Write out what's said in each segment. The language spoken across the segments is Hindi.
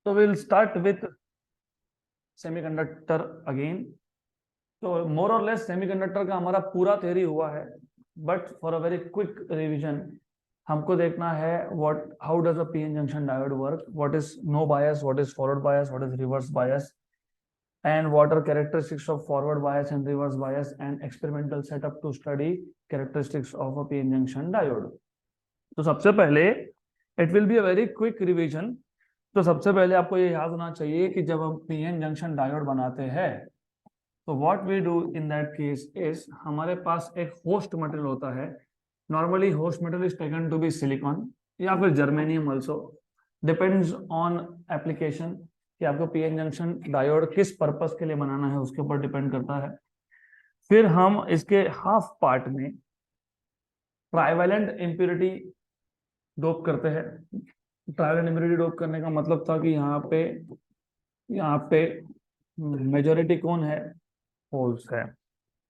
तो will start with semiconductor again. तो मोर और लेस सेमीकंडक्टर का हमारा पूरा थ्योरी हुआ है, but for a very quick revision हमको देखना है what how does a PN junction diode work, what is no bias, what is forward bias, what is reverse bias, and what are characteristics of forward bias and reverse bias, and experimental setup to study characteristics of a p-n junction diode। तो सबसे पहले it will be a very quick revision. तो सबसे पहले आपको ये याद होना चाहिए कि जब हम पीएन जंक्शन डायोड बनाते हैं तो what we do in that case is हमारे पास एक होस्ट मटेरियल होता है। Normally host material is taken to be silicon या फिर germanium also, depends on application कि आपको पीएन जंक्शन डायोड किस पर्पस के लिए बनाना है, उसके ऊपर डिपेंड करता है। फिर हम इसके हाफ पार्ट में ट्राइवेलेंट इम्प्योरिटी डोप करते हैं। ट्राइवेलेंट इम्प्योरिटी डोप करने का मतलब था कि यहाँ पे मेजोरिटी कौन है, होल्स है,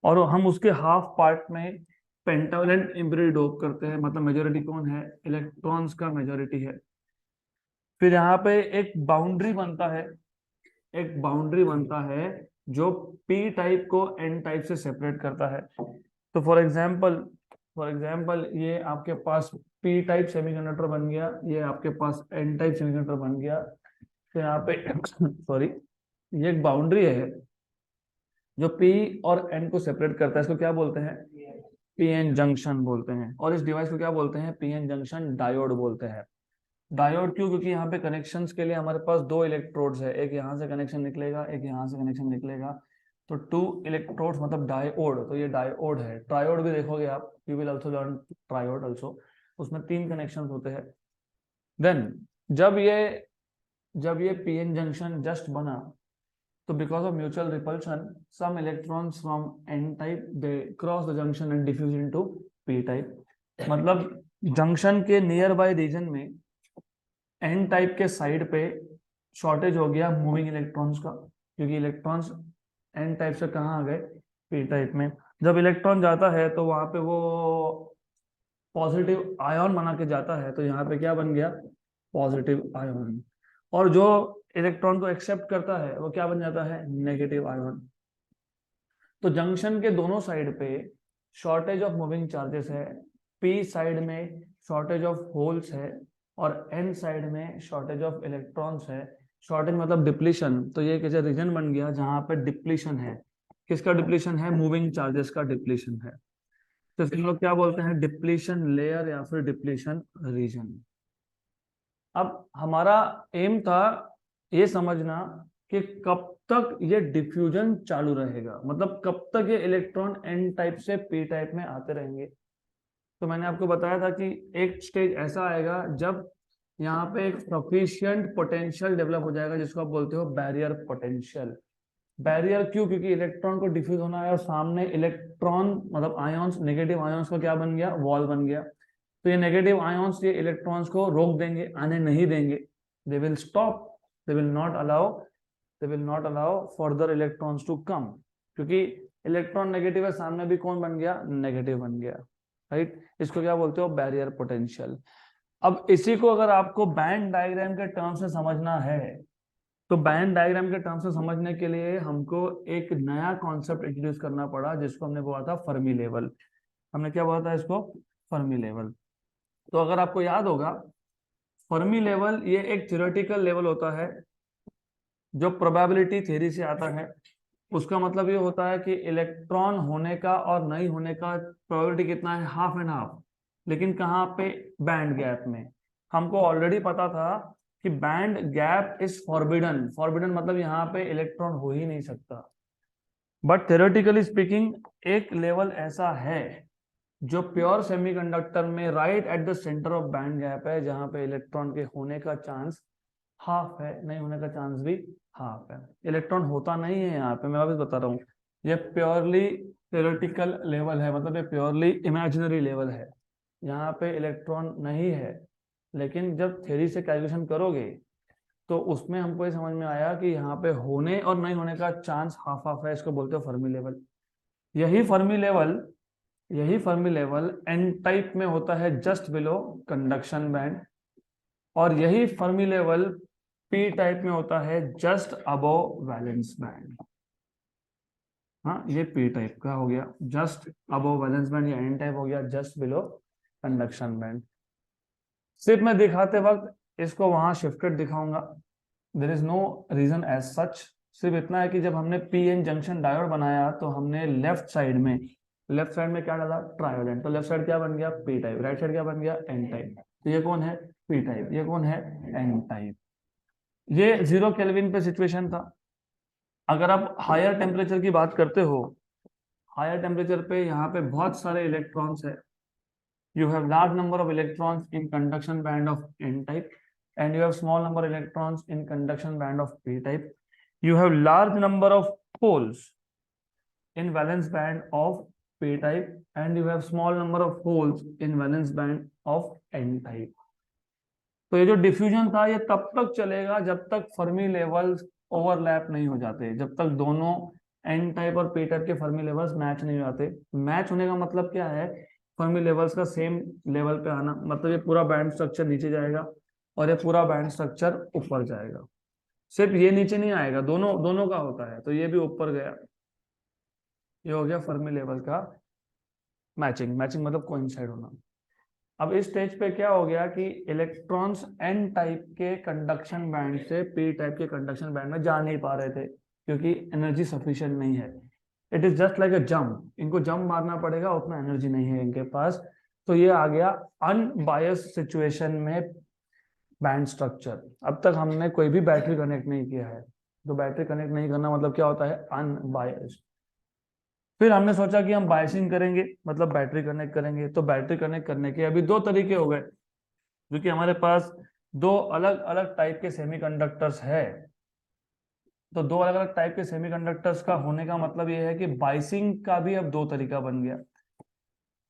और हम उसके हाफ पार्ट में पेंटावेलेंट इम्प्योरिटी डोप करते हैं, मतलब मेजोरिटी कौन है, इलेक्ट्रॉन्स का मेजोरिटी है। फिर यहाँ पे एक बाउंड्री बनता है, एक बाउंड्री बनता है जो पी टाइप को एन टाइप से सेपरेट करता है। तो फॉर एग्जांपल ये आपके पास पी टाइप सेमीकंडक्टर बन गया, ये आपके पास एन टाइप सेमीकंडक्टर बन गया। तो यहाँ पे सॉरी, ये एक बाउंड्री है जो पी और एन को सेपरेट करता है, इसको क्या बोलते हैं, पीएन जंक्शन बोलते हैं। और इस डिवाइस को क्या बोलते हैं, पीएन जंक्शन डायोड बोलते हैं। डायोड क्यों, क्योंकि यहाँ पे कनेक्शंस के लिए हमारे पास दो इलेक्ट्रोड्स है, एक यहाँ से कनेक्शन निकलेगा, एक यहाँ से कनेक्शन निकलेगा। तो टू इलेक्ट्रोड्स मतलब डायोड, तो ये डायोड है। ट्रायोड भी देखोगे आप, you will also learn triode also, उसमें तीन कनेक्शन होते हैं। देन जब ये जब ये पीएन जंक्शन जस्ट बना, तो because of mutual repulsion some electrons from N type they cross the junction and diffuse into P type. मतलब जंक्शन के नियर बाय रीजन में एन टाइप के साइड पे शॉर्टेज हो गया मूविंग इलेक्ट्रॉन्स का, क्योंकि इलेक्ट्रॉन्स एन टाइप से कहाँ आ गए, पी टाइप में। जब इलेक्ट्रॉन जाता है तो वहां पे वो पॉजिटिव आयन बना के जाता है, तो यहाँ पे क्या बन गया, पॉजिटिव आयन। और जो इलेक्ट्रॉन को एक्सेप्ट करता है वो क्या बन जाता है, नेगेटिव आयन। तो जंक्शन के दोनों साइड पे शॉर्टेज ऑफ मूविंग चार्जेस है, पी साइड में शॉर्टेज ऑफ होल्स है, और एन साइड में शॉर्टेज ऑफ इलेक्ट्रॉन्स है। शॉर्टेज मतलब डिप्लीशन, तो ये कैसे रीजन बन गया जहां पे डिप्लीशन है। किसका डिप्लीशन है, मूविंग चार्जेस का डिप्लीशन है। तो इसको हम लोग क्या बोलते हैं, डिप्लीशन लेयर या फिर डिप्लीशन रीजन। अब हमारा एम था ये समझना कि कब तक ये डिफ्यूजन चालू रहेगा, मतलब कब तक ये इलेक्ट्रॉन एन टाइप से पी टाइप में आते रहेंगे। तो मैंने आपको बताया था कि एक स्टेज ऐसा आएगा जब यहाँ पे एक सफिशियंट पोटेंशियल डेवलप हो जाएगा, जिसको आप बोलते हो बैरियर पोटेंशियल। बैरियर क्यों, क्योंकि इलेक्ट्रॉन को डिफ्यूज होना है और सामने इलेक्ट्रॉन मतलब आयंस, नेगेटिव आयंस का क्या बन गया, वॉल बन गया। तो ये नेगेटिव आयंस ये इलेक्ट्रॉन्स को रोक देंगे, आने नहीं देंगे, they will stop, they will not allow, they will not allow further electrons to come. क्योंकि इलेक्ट्रॉन नेगेटिव है, सामने भी कौन बन गया, नेगेटिव बन गया, राइट। इसको क्या बोलते हो, बैरियर पोटेंशियल। अब इसी को अगर आपको बैंड डायग्राम के टर्म से समझना है, तो बैंड डायग्राम के टर्म से समझने के लिए हमको एक नया कॉन्सेप्ट इंट्रोड्यूस करना पड़ा, जिसको हमने बोला था फर्मी लेवल। हमने क्या बोला था इसको, फर्मी लेवल। तो अगर आपको याद होगा, फर्मी लेवल ये एक थ्योरेटिकल लेवल होता है जो प्रोबेबिलिटी थ्योरी से आता है। उसका मतलब ये होता है कि इलेक्ट्रॉन होने का और नहीं होने का प्रोबेबिलिटी कितना है, हाफ एंड हाफ। लेकिन कहाँ पे, बैंड गैप में। हमको ऑलरेडी पता था कि band gap is forbidden, forbidden मतलब यहाँ पे इलेक्ट्रॉन हो ही नहीं सकता। बट थ्योरेटिकली स्पीकिंग एक लेवल ऐसा है जो प्योर सेमीकंडक्टर में right at the centre of band gap है, जहां पे इलेक्ट्रॉन के होने का चांस हाफ है, नहीं होने का चांस भी हाफ है। इलेक्ट्रॉन होता नहीं है यहाँ पे, मैं वापस बता रहा हूँ, ये प्योरली थ्योरेटिकल लेवल है, मतलब ये प्योरली इमेजिनरी लेवल है। यहाँ पे इलेक्ट्रॉन नहीं है, लेकिन जब थ्योरी से कैलकुलेशन करोगे तो उसमें हमको ये समझ में आया कि यहाँ पे होने और नहीं होने का चांस हाफ हाफ है, इसको बोलते हो फर्मी लेवल। यही फर्मी लेवल यही फर्मी लेवल एन टाइप में होता है, जस्ट बिलो कंडक्शन बैंड। और यही फर्मी लेवल पी टाइप में होता है जस्ट अबव वैलेंस बैंड। हाँ, ये पी टाइप का हो गया जस्ट अबव वैलेंस बैंड, या एन टाइप हो गया जस्ट बिलो कंडक्शन बैंड। सिर्फ मैं दिखाते वक्त इसको वहां शिफ्टेड दिखाऊंगा, there is no reason as such. सिर्फ इतना है कि जब हमने पी एन जंक्शन डायोड बनाया तो हमने लेफ्ट साइड में क्या डाला, ट्रायोडेंट, तो लेफ्ट साइड क्या बन गया, पी टाइप, राइट साइड क्या बन गया, एन टाइप। तो ये कौन है, पी टाइप, ये कौन है, एन टाइप। ये 0 केल्विन पे सिचुएशन था। अगर आप हायर टेम्परेचर की बात करते हो, हायर टेम्परेचर पे यहाँ पे बहुत सारे इलेक्ट्रॉन्स है। You have large number of electrons in conduction band of N type, and you have small number of electrons in conduction band of P type. You have large number of holes in valence band of P type, and you have small number of holes in valence band of N type. तो ये जो डिफ्यूजन था ये तब तक चलेगा जब तक फर्मी लेवल्स ओवरलैप नहीं हो जाते, जब तक दोनों एन टाइप और पी टाइप के फर्मी लेवल्स मैच नहीं हो जाते। मैच होने का मतलब क्या है, फर्मी लेवल्स का सेम लेवल पे आना, मतलब ये पूरा बैंड स्ट्रक्चर नीचे जाएगा और ये पूरा बैंड स्ट्रक्चर ऊपर जाएगा। सिर्फ ये नीचे नहीं आएगा, दोनों दोनों का होता है, तो ये भी ऊपर गया, ये हो गया फर्मी लेवल का मैचिंग। मैचिंग मतलब कोइंसाइड होना। अब इस स्टेज पे क्या हो गया कि इलेक्ट्रॉन्स एन टाइप के कंडक्शन बैंड से पी टाइप के कंडक्शन बैंड में जा नहीं पा रहे थे, क्योंकि एनर्जी सफिशिएंट नहीं है। It is just like a jump, इनको जंप मारना पड़ेगा, उतना एनर्जी नहीं है इनके पास। तो ये आ गया अनबायस्ड सिचुएशन में बैंड स्ट्रक्चर। अब तक हमने कोई भी बैटरी कनेक्ट नहीं किया है, तो बैटरी कनेक्ट नहीं करना मतलब क्या होता है, अनबायस्ड। फिर हमने सोचा कि हम बायसिंग करेंगे, मतलब बैटरी कनेक्ट करेंगे। तो बैटरी कनेक्ट करने के अभी दो तरीके हो गए, क्योंकि हमारे पास दो अलग अलग टाइप के सेमीकंडक्टर्स है। तो दो अलग अलग टाइप के सेमीकंडक्टर्स का होने का मतलब ये है कि बाइसिंग का भी अब दो तरीका बन गया।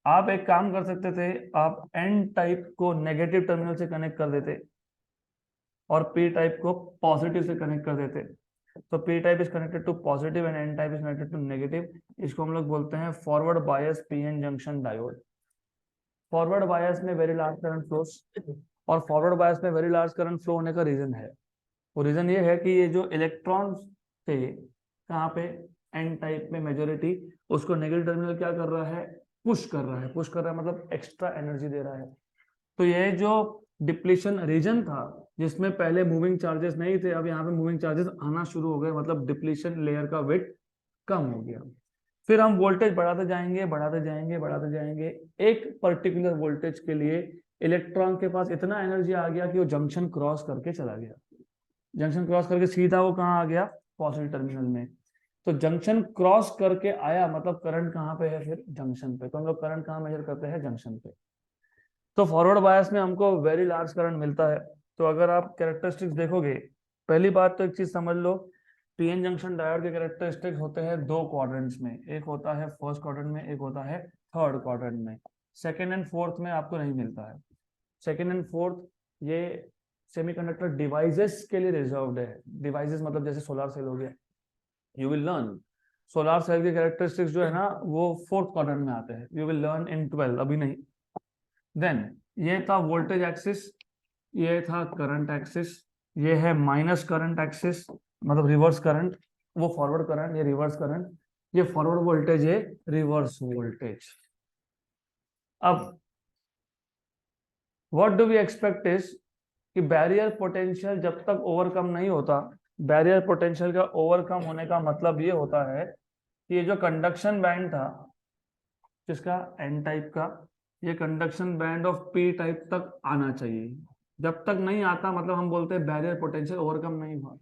आप एक काम कर सकते थे, आप एन टाइप को नेगेटिव टर्मिनल से कनेक्ट कर देते और पी टाइप को पॉजिटिव से कनेक्ट कर देते। तो P type is connected to positive and N type is connected to negative. इसको हम लोग बोलते हैं forward bias PN junction diode. Forward bias में वेरी लार्ज करंट फ्लोस, और फॉरवर्ड बायस में वेरी लार्ज करंट फ्लो होने का रीजन है, वो रीजन ये है कि ये जो इलेक्ट्रॉन्स थे कहाँ पे, एन टाइप में मेजोरिटी, उसको नेगेटिव टर्मिनल क्या कर रहा है, पुश कर रहा है। पुश कर रहा है मतलब एक्स्ट्रा एनर्जी दे रहा है। तो ये जो डिप्लीशन रीजन था जिसमें पहले मूविंग चार्जेस नहीं थे, अब यहाँ पे मूविंग चार्जेस आना शुरू हो गए, मतलब डिप्लीशन लेयर का वेट कम हो गया। फिर हम वोल्टेज बढ़ाते जाएंगे बढ़ाते जाएंगे बढ़ाते जाएंगे, एक पर्टिकुलर वोल्टेज के लिए इलेक्ट्रॉन के पास इतना एनर्जी आ गया कि वो जंक्शन क्रॉस करके चला गया। जंक्शन क्रॉस करके सीधा वो कहाँ आ गया, पॉजिटिव टर्मिनल में। तो जंक्शन क्रॉस करके आया मतलब करंट कहाँ पे है, फिर जंक्शन पे। तो हम लोग करंट कहाँ मेजर करते हैं, जंक्शन पे। तो फॉरवर्ड बायस में हमको वेरी लार्ज करंट मिलता है। तो अगर आप कैरेक्टरिस्टिक्स देखोगे, पहली बात तो एक चीज समझ लो, पीएन जंक्शन डायोड के कैरेक्टरिस्टिक्स होते हैं दो क्वाड्रेंट्स में, एक होता है फर्स्ट क्वाड्रेंट में, एक होता है थर्ड क्वाड्रेंट में। सेकेंड एंड फोर्थ में आपको नहीं मिलता है। सेकेंड एंड फोर्थ ये सेमीकंडक्टर डिवाइसेस के लिए रिजर्व्ड है। डिवाइसेस मतलब जैसे सोलर सेल हो गया, you will learn solar cell के कैरेक्टरिस्टिक्स जो है ना वो फोर्थ क्वाड्रेंट में आते हैं, यू विल लर्न इन 12, अभी नहीं। देन ये था वोल्टेज एक्सिस, ये था करंट एक्सिस, ये है माइनस करंट एक्सिस मतलब रिवर्स करंट, वो फॉरवर्ड करंट, ये रिवर्स करंट, ये फॉरवर्ड वोल्टेज, ये रिवर्स वोल्टेज। अब what do we expect is कि बैरियर पोटेंशियल जब तक ओवरकम नहीं होता, बैरियर पोटेंशियल का ओवरकम होने का मतलब ये होता है कि ये जो कंडक्शन बैंड था जिसका एन टाइप का, ये conduction band of P type तक आना चाहिए। जब तक नहीं आता मतलब हम बोलते हैं बैरियर पोटेंशियल ओवरकम नहीं हुआ।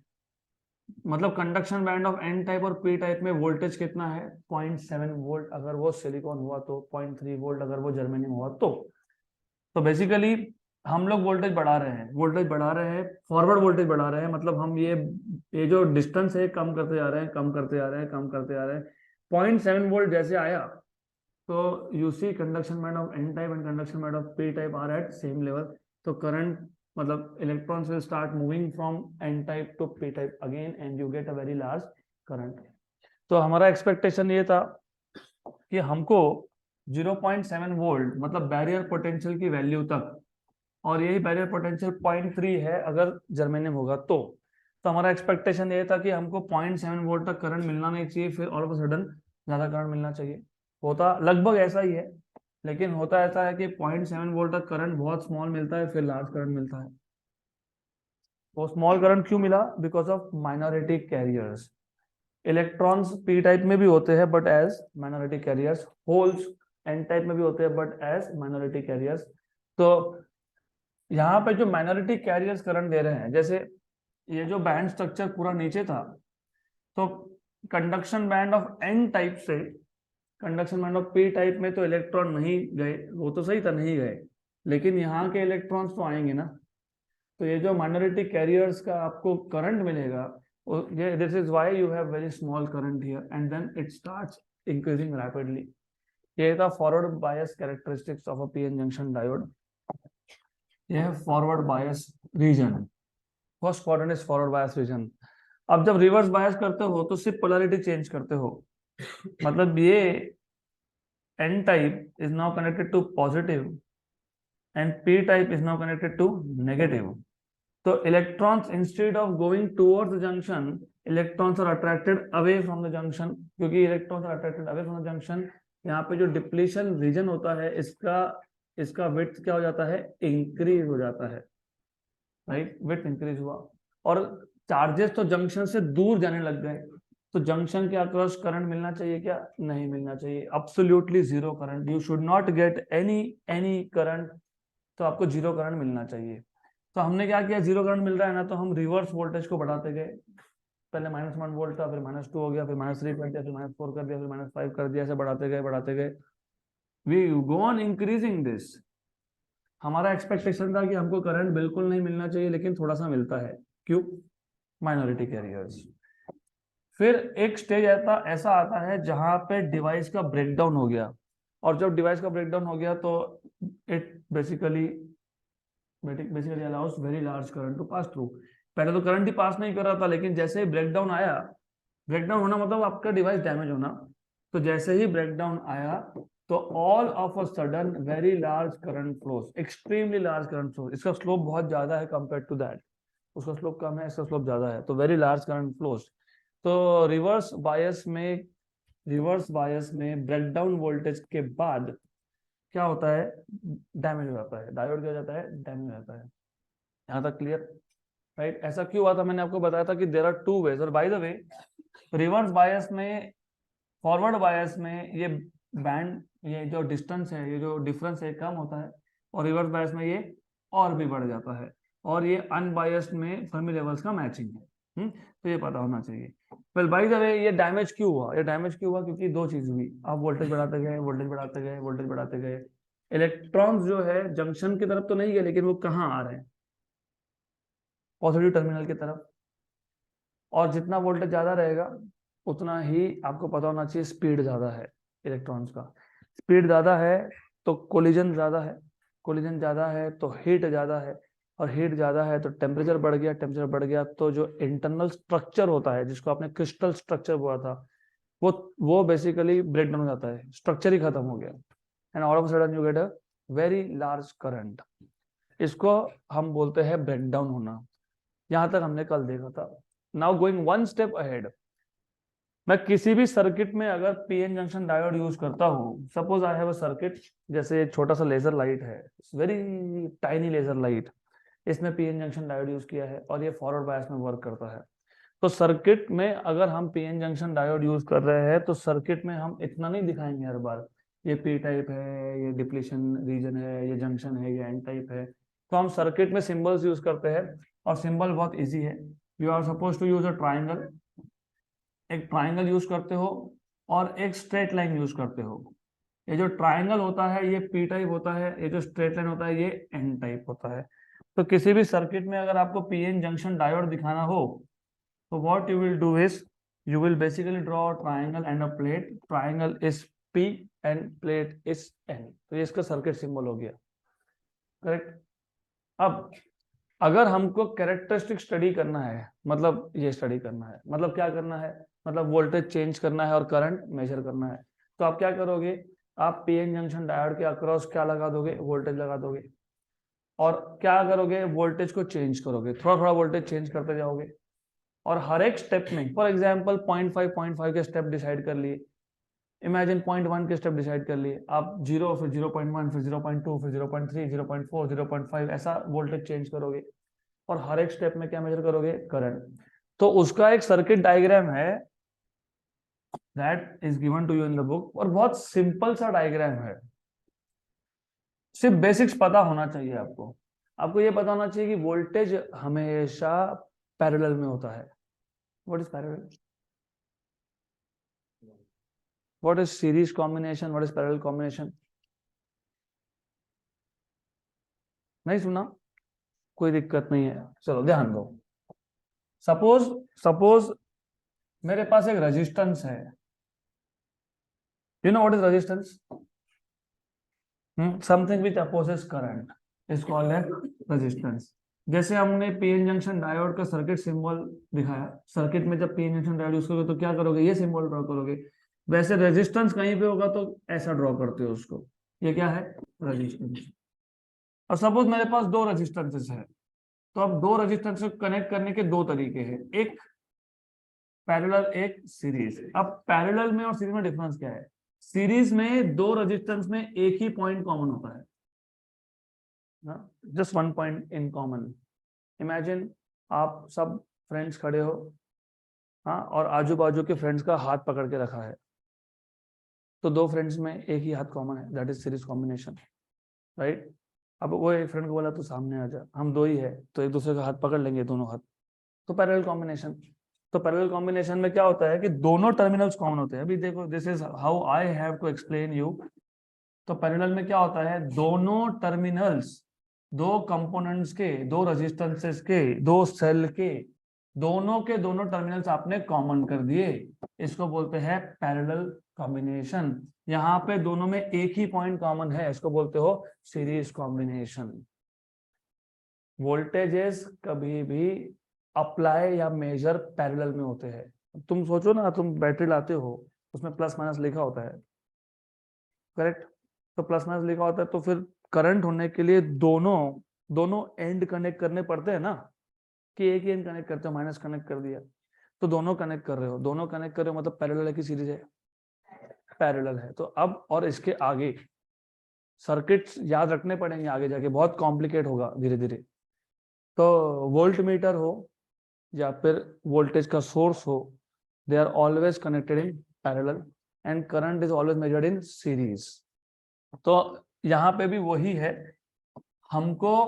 मतलब conduction band of N type और पी टाइप में वोल्टेज कितना है, 0.7 वोल्ट अगर वो सिलिकॉन हुआ तो, 0.3 वोल्ट अगर वो जर्मेनियम हुआ तो बेसिकली हम लोग वोल्टेज बढ़ा रहे हैं, वोल्टेज बढ़ा रहे हैं, फॉरवर्ड वोल्टेज बढ़ा रहे हैं। मतलब हम ये जो डिस्टेंस है कम करते जा रहे हैं, कम करते जा रहे हैं, कम करते जा रहे हैं। 0.7 वोल्ट जैसे आया तो you see conduction band of N type and conduction band of P type are at same level. तो करंट मतलब electrons will start moving from N type to P type again and you get a very large current. तो हमारा एक्सपेक्टेशन ये था कि हमको 0.7 वोल्ट मतलब बैरियर पोटेंशियल की वैल्यू तक और यही बैरियर पोटेंशियल 0.3 है अगर जर्मेनियम होगा तो हमारा एक्सपेक्टेशन ये था कि हमको 0.7 वोल्ट तक करंट मिलना नहीं चाहिए, फिर ऑल ऑफ अ सडन ज्यादा करंट मिलना चाहिए। होता लगभग ऐसा ही है, लेकिन होता ऐसा है कि 0.7 वोल्ट तक करंट बहुत स्मॉल मिलता है, फिर लार्ज करंट मिलता है। वो स्मॉल करंट क्यों मिला? Because of minority carriers. Electrons P type में भी होते हैं but as minority carriers, holes N type में भी होते हैं बट एज माइनॉरिटी कैरियर्स। तो यहाँ पे जो माइनॉरिटी कैरियर्स करंट दे रहे हैं, जैसे ये जो बैंड स्ट्रक्चर पूरा नीचे था, तो conduction band of N type से conduction band of P type में तो इलेक्ट्रॉन नहीं गए, वो तो सही था, नहीं गए, लेकिन यहाँ के इलेक्ट्रॉन्स तो आएंगे ना। तो ये जो माइनॉरिटी कैरियर्स का आपको करंट मिलेगा, ये this is why you have very small current here and then it starts increasing rapidly. ये था forward bias characteristics of a PN junction diode. ये है forward bias region. First quadrant is forward bias region. अब जब रिवर्स बायस करते हो तो सिर्फ पोलैरिटी चेंज करते हो, मतलब ये n type is now connected to positive and p type is now connected to negative. So electrons instead of going towards the junction, electrons are attracted away from the junction. क्योंकि electrons are attracted away from the junction, यहाँ पे जो डिप्लीशन रीजन होता है इसका विड्थ क्या हो जाता है? इंक्रीज हो जाता है, राइट? विड्थ इंक्रीज हुआ और चार्जेस तो जंक्शन से दूर जाने लग गए, तो जंक्शन के अक्रॉस करंट मिलना चाहिए क्या? नहीं मिलना चाहिए, absolutely zero current. You should not get any current, तो आपको जीरो करंट मिलना चाहिए। तो हमने क्या किया, जीरो करंट मिल रहा है ना, तो हम रिवर्स वोल्टेज को बढ़ाते गए। पहले -1 वोल्ट था, फिर -2 हो गया, फिर -3 कर दिया, फिर -4 कर दिया, फिर -5 कर दिया, ऐसे बढ़ाते गए। We go on increasing this. हमारा एक्सपेक्टेशन था कि हमको करंट बिल्कुल नहीं मिलना चाहिए, लेकिन थोड़ा सा मिलता है। क्यों? Minority carriers. फिर एक स्टेज ऐसा आता है जहां पे डिवाइस का ब्रेकडाउन हो गया, और जब डिवाइस का ब्रेकडाउन हो गया तो it basically allows very large current to pass through. पहले तो करंट ही पास नहीं कर रहा था, लेकिन जैसे ही ब्रेकडाउन आया, ब्रेकडाउन होना मतलब आपका डिवाइस डैमेज होना, तो जैसे ही ब्रेकडाउन आया तो all of a sudden very large current flows, extremely large current flows. इसका स्लोप बहुत ज्यादा है कंपेयर टू दैट, उसका स्लोप कम है, इसका स्लोप ज्यादा है, तो वेरी लार्ज करंट फ्लोस। तो रिवर्स बायस में ब्रेकडाउन वोल्टेज के बाद क्या होता है? डैमेज हो जाता है, डायोड क्या हो जाता है? डैमेज हो जाता है। यहाँ तक क्लियर? राइट? ऐसा क्यों हुआ था? मैंने आपको बताया था कि देयर आर टू वेज। और by the way, reverse bias में, फॉरवर्ड बायस में ये बैंड, ये जो डिस्टेंस है, ये जो डिफरेंस है, कम होता है, और रिवर्स बायस में ये और भी बढ़ जाता है, और ये अनबायस्ड में फर्मी लेवल्स का मैचिंग है। तो ये पता होना चाहिए। वेल बाय द वे, ये डैमेज क्यों हुआ? ये डैमेज क्यों हुआ? क्योंकि दो चीज हुई। आप वोल्टेज बढ़ाते गए, वोल्टेज बढ़ाते गए, वोल्टेज बढ़ाते गए, इलेक्ट्रॉन्स जो है जंक्शन की तरफ तो नहीं गए, लेकिन वो कहाँ आ रहे हैं? पॉजिटिव टर्मिनल की तरफ। और जितना वोल्टेज ज्यादा रहेगा उतना ही आपको पता होना चाहिए स्पीड ज्यादा है इलेक्ट्रॉन्स का। स्पीड ज्यादा है तो कोलिजन ज्यादा है, कोलिजन ज्यादा है तो हीट ज्यादा है, और हीट ज्यादा है तो टेम्परेचर बढ़ गया, टेम्परेचर बढ़ गया तो जो इंटरनल स्ट्रक्चर होता है, जिसको आपने क्रिस्टल स्ट्रक्चर बोला था, वो बेसिकली ब्रेक डाउन हो जाता है, स्ट्रक्चर ही खत्म हो गया, and all of sudden you get a very large current. इसको हम बोलते हैं ब्रेक डाउन होना। यहां तक हमने कल देखा था। Now going one step ahead, मैं किसी भी सर्किट में अगर पीएन जंक्शन डायोड यूज करता हूँ, suppose I have a circuit, जैसे छोटा सा लेजर लाइट है, वेरी टाइनी लेजर लाइट, इसमें पीएन जंक्शन डायोड यूज किया है और ये फॉरवर्ड बायस में वर्क करता है। तो सर्किट में अगर हम पीएन जंक्शन डायोड यूज कर रहे हैं तो सर्किट में हम इतना नहीं दिखाएंगे हर बार ये पी टाइप है, ये डिप्लीशन रीजन है, ये जंक्शन है, ये एन टाइप है। तो हम सर्किट में सिंबल्स यूज करते हैं, और सिंबल बहुत इजी है। You are suppose to use a triangle, एक ट्राइंगल यूज करते हो और एक स्ट्रेट लाइन यूज करते हो। ये जो ट्राइंगल होता है ये पी टाइप होता है, ये जो स्ट्रेट लाइन होता है ये एन टाइप होता है। तो किसी भी सर्किट में अगर आपको पीएन जंक्शन डायोड दिखाना हो, तो what you will do is, you will basically draw a triangle and a plate. Triangle is P and plate is N. तो ये इसका सर्किट सिंबल हो गया, करेक्ट? अब अगर हमको कैरेक्टरिस्टिक स्टडी करना है, मतलब ये स्टडी करना है, मतलब क्या करना है, मतलब वोल्टेज चेंज करना है और करंट मेजर करना है, तो आप क्या करोगे? आप पीएन जंक्शन डायोड के अक्रॉस क्या लगा दोगे? वोल्टेज लगा दोगे। और क्या करोगे, वोल्टेज को चेंज करोगे, थोड़ा थोड़ा वोल्टेज चेंज करते जाओगे, और हर एक स्टेप में फॉर एग्जांपल 0.5 के स्टेप डिसाइड कर लिए, इमेजिन 0.1 के स्टेप डिसाइड कर लिए आप, 0 फिर 0.1 फिर 0.2 फिर 0.3 0.4 0.5 ऐसा वोल्टेज चेंज करोगे, और हर एक स्टेप में क्या मेजर करोगे, करंट। तो उसका एक सर्किट डायग्राम है that is given to you in the book, और बहुत सिंपल सा डायग्राम है, सिर्फ बेसिक्स पता होना चाहिए आपको। आपको ये पता होना चाहिए कि वोल्टेज हमेशा पैरेलल में होता है। What is parallel, what is series combination, what is parallel combination? नहीं सुना, कोई दिक्कत नहीं है, चलो ध्यान दो। सपोज सपोज मेरे पास एक रेजिस्टेंस है, you know what is resistance, something which opposes current is called as resistance. जैसे हमने पीएन जंक्शन डायोड का सर्किट सिंबल दिखाया, सर्किट में जब पीएन जंक्शन डायोड यूज करोगे तो क्या करोगे, ये सिंबल ड्रॉ करोगे। वैसे रेजिस्टेंस कहीं पे होगा तो ऐसा ड्रॉ करते हो उसको, ये क्या है, रेजिस्टेंस। और सपोज मेरे पास दो रेजिस्टेंसेस है, तो अब दो रेजिस्टेंस को कनेक्ट करने के दो तरीके हैं, एक पैरेलल एक सीरीज। अब पैरेलल में और सीरीज में डिफरेंस क्या है, सीरीज में दो रेजिस्टेंस में एक ही पॉइंट कॉमन होता है, just one point in common. Imagine आप सब फ्रेंड्स खड़े हो, हाँ, और आजू बाजू के फ्रेंड्स का हाथ पकड़ के रखा है, तो दो फ्रेंड्स में एक ही हाथ कॉमन है, that is series combination, right. अब वो एक फ्रेंड को बोला तो सामने आ जा, हम दो ही है तो एक दूसरे का हाथ पकड़ लेंगे दोनों हाथ, तो पैरेलल कॉम्बिनेशन। तो पैरेलल कॉम्बिनेशन में क्या होता है कि दोनों टर्मिनल्स कॉमन होते हैं। अभी देखो, this is how I have to explain you. तो पैरेलल में क्या होता है, दोनों टर्मिनल्स, दो कंपोनेंट्स के, दो रेजिस्टेंसेस के, दो सेल के दोनों टर्मिनल्स आपने कॉमन कर दिए, इसको बोलते हैं पैरेलल कॉम्बिनेशन। यहाँ पे दोनों में एक ही पॉइंट कॉमन है, इसको बोलते हो सीरीज कॉम्बिनेशन। वोल्टेजेस कभी भी अप्लाई या मेजर पैरेलल में होते हैं। तुम सोचो ना, तुम बैटरी लाते हो, उसमें प्लस माइनस लिखा होता है, करेक्ट। तो प्लस माइनस लिखा होता है, तो फिर करंट होने के लिए दोनों दोनों एंड कनेक्ट करने पड़ते हैं ना, कि एक ही एंड कनेक्ट करते हो, माइनस कनेक्ट कर दिया, तो दोनों कनेक्ट कर रहे हो, दोनों कनेक्ट कर रहे हो, मतलब पैरेलल है कि सीरीज है, पैरेलल है। तो अब और इसके आगे सर्किट्स याद रखने पड़ेंगे, आगे जाके बहुत कॉम्प्लिकेट होगा धीरे धीरे। तो वोल्ट मीटर हो या फिर वोल्टेज का सोर्स हो, they are always connected in parallel and current is always measured in series. तो यहाँ पे भी वही है, हमको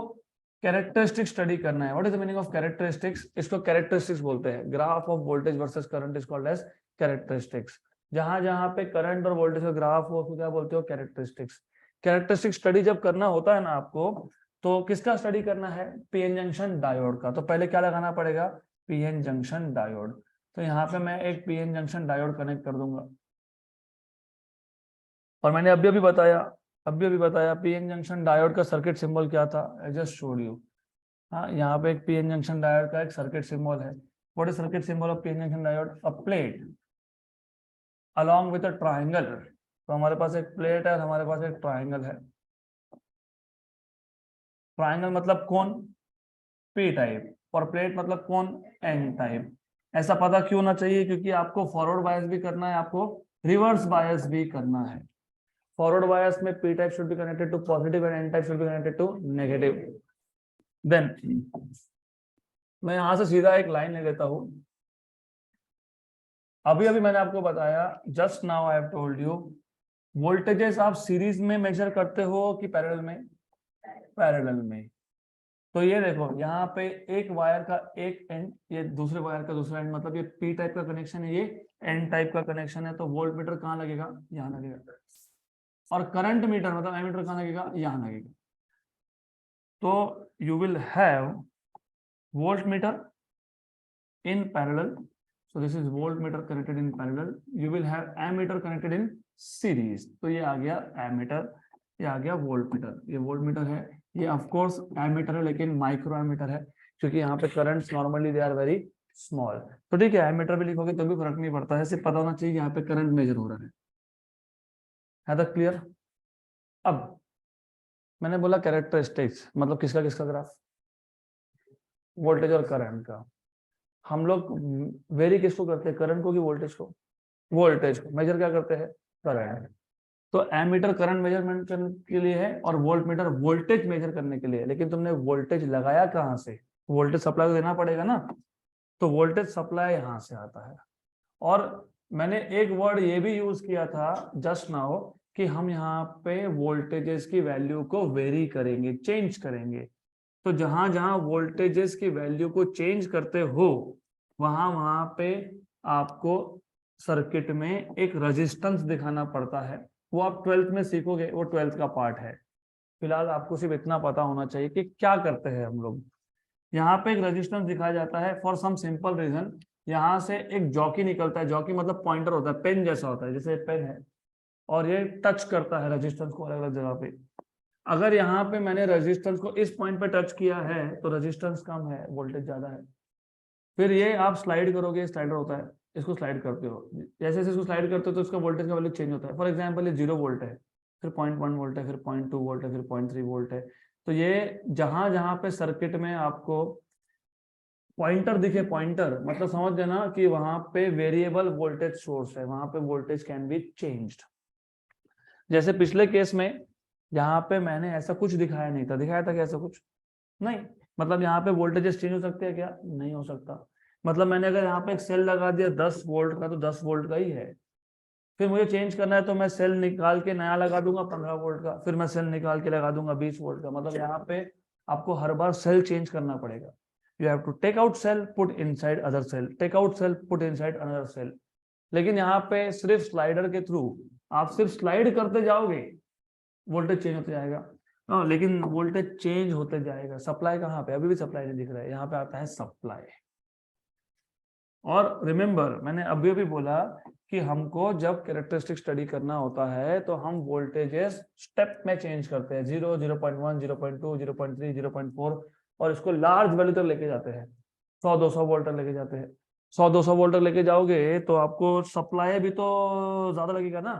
कैरेक्टरिस्टिक स्टडी करना है। What is the meaning of characteristics, इसको कैरेक्टरिस्टिक्स बोलते हैं। Graph of voltage versus current is called as characteristics. जहां जहां पे करंट और वोल्टेज का ग्राफ हो उसको क्या बोलते हो, कैरेक्टरिस्टिक्स। कैरेक्टरिस्टिक स्टडी जब करना होता है ना आपको, तो किसका स्टडी करना है, पीएन जंक्शन डायोड का। तो पहले क्या लगाना पड़ेगा, पीएन जंक्शन डायोड। तो यहाँ पे मैं एक पीएन जंक्शन डायोड कनेक्ट कर दूंगा, और मैंने अभी अभी बताया पीएन जंक्शन डायोड का सर्किट सिंबल क्या था, आई जस्ट शोड यू। हाँ, यहाँ पे एक पीएन जंक्शन डायोड का एक सर्किट सिंबल है। What is circuit symbol of PN junction diode, a plate along with a triangle. तो हमारे पास एक प्लेट है और हमारे पास एक ट्राइंगल है। ट्राइंगल मतलब कौन, पी टाइप, और प्लेट मतलब कौन, एन टाइप। ऐसा पता क्यों ना चाहिए, क्योंकि आपको फॉरवर्ड बायस भी करना है, आपको रिवर्स बायस भी करना है। फॉरवर्ड बायस में P type should be connected to positive and N type should be connected to negative. Then मैं यहां से सीधा एक लाइन ले लेता हूं। अभी अभी मैंने आपको बताया, just now I have told you, voltages आप सीरीज में मेजर करते हो कि पैरेलल में, पैरेलल में। तो ये देखो, यहाँ पे एक वायर का एक एंड, ये दूसरे वायर का दूसरा एंड, मतलब ये पी टाइप का कनेक्शन है, ये एन टाइप का कनेक्शन है। तो वोल्ट मीटर कहाँ लगेगा, यहाँ लगेगा। और करंट मीटर मतलब एमीटर कहाँ लगेगा, यहाँ लगेगा। तो you will have volt meter in parallel, so this is voltmeter connected in parallel, you will have ammeter connected in series। तो ये आ गया ammeter, ये आ गया voltmeter। ये voltmeter है, ये of course ammeter है, लेकिन माइक्रो एमीटर है, क्योंकि यहाँ पे currents normally they are very small. तो ठीक है, एमीटर भी लिखोगे तो भी फर्क नहीं पड़ता है, सिर्फ पता होना चाहिए यहाँ पे करंट मेजर हो रहा है। तो क्लियर। अब मैंने बोला कैरेक्टरिस्टिक्स मतलब किसका किसका ग्राफ, वोल्टेज और करंट का। हम लोग वेरी किसको करते हैं, करंट को कि वोल्टेज को, वोल्टेज को। मेजर क्या करते हैं, करंट। तो एमीटर करंट मेजरमेंट करने के लिए है और वोल्ट मीटर वोल्टेज मेजर करने के लिए है। लेकिन तुमने वोल्टेज लगाया कहाँ से, वोल्टेज सप्लाई को देना पड़ेगा ना, तो वोल्टेज सप्लाई यहाँ से आता है। और मैंने एक वर्ड ये भी यूज किया था जस्ट नाउ कि हम यहाँ पे वोल्टेजेस की वैल्यू को वेरी करेंगे, चेंज करेंगे। तो जहां जहां वोल्टेजेस की वैल्यू को चेंज करते हो वहां वहां पे आपको सर्किट में एक रेजिस्टेंस दिखाना पड़ता है। वो आप 12th में सीखोगे, वो 12th का पार्ट है। फिलहाल आपको सिर्फ इतना पता होना चाहिए कि क्या करते हैं हम लोग। यहाँ पे एक रेजिस्टेंस दिखाया जाता है फॉर सम सिंपल रीजन। यहाँ से एक जॉकी निकलता है, जॉकी मतलब पॉइंटर होता है, पेन जैसा होता है, जैसे पेन है, और ये टच करता है रेजिस्टेंस को अलग अलग जगह पे। अगर यहाँ पे मैंने रेजिस्टेंस को इस पॉइंट पे टच किया है तो रेजिस्टेंस कम है, वोल्टेज ज्यादा है। फिर ये आप स्लाइड करोगे, स्लाइडर होता है, इसको स्लाइड करते हो, जैसे जैसे इसको स्लाइड करते हो तो इसका वोल्टेज का वैल्यू चेंज होता है। फॉर एग्जांपल ये 0 वोल्ट है, फिर 0.1 वोल्ट है, फिर 0.2 वोल्ट है, फिर 0.3 वोल्ट है। तो ये जहां जहां पे सर्किट में आपको पॉइंटर दिखे, पॉइंटर मतलब समझ लेना कि वहां पे वेरिएबल वोल्टेज सोर्स है, वहां पे वोल्टेज कैन बी चेंज्ड। जैसे पिछले केस में यहाँ पे मैंने ऐसा कुछ दिखाया नहीं था, दिखाया था कि ऐसा कुछ नहीं, मतलब यहाँ पे वोल्टेजेस चेंज हो सकते हैं क्या, नहीं हो सकता। मतलब मैंने अगर यहाँ पे एक सेल लगा दिया 10 वोल्ट का तो 10 वोल्ट का ही है। फिर मुझे चेंज करना है तो मैं सेल निकाल के नया लगा दूंगा 15 वोल्ट का, फिर मैं सेल निकाल के लगा दूंगा 20 वोल्ट का। मतलब यहाँ पे आपको हर बार सेल चेंज करना पड़ेगा। You have to take out cell, put inside other cell, take out cell, put inside another cell. लेकिन यहाँ पे सिर्फ स्लाइडर के थ्रू आप सिर्फ स्लाइड करते जाओगे, वोल्टेज चेंज होते जाएगा। लेकिन वोल्टेज चेंज होते जाएगा। सप्लाई कहाँ पे, अभी भी सप्लाई नहीं दिख रहा है, यहाँ पे आता है सप्लाई। और रिमेंबर मैंने अभी भी बोला कि हमको जब कैरेक्टरिस्टिक स्टडी करना होता है तो हम वोल्टेजेस स्टेप में चेंज करते हैं, 0, 0.1, 0.2, 0.3, 0.4, और इसको लार्ज वैल्यू तक लेके जाते हैं, 100-200 वोल्ट तक लेके जाते हैं। 100-200 वोल्ट तक लेके जाओगे तो आपको सप्लाई भी तो ज्यादा लगेगा ना।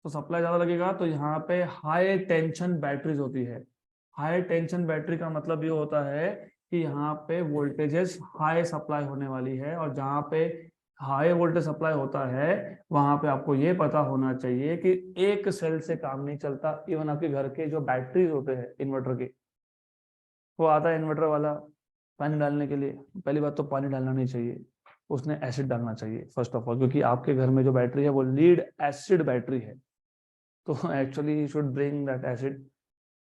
तो सप्लाई ज्यादा लगेगा तो यहाँ पे हाई टेंशन बैटरीज होती है। हाई टेंशन बैटरी का मतलब ये होता है कि यहाँ पे वोल्टेजेस हाई सप्लाई होने वाली है, और जहाँ पे हाई वोल्टेज सप्लाई होता है वहां पे आपको ये पता होना चाहिए कि एक सेल से काम नहीं चलता। इवन आपके घर के जो बैटरीज होते हैं इन्वर्टर के, वो आता है इन्वर्टर वाला पानी डालने के लिए। पहली बात तो पानी डालना नहीं चाहिए, उसने एसिड डालना चाहिए फर्स्ट ऑफ ऑल, क्योंकि आपके घर में जो बैटरी है वो लीड एसिड बैटरी है। तो actually should bring that acid.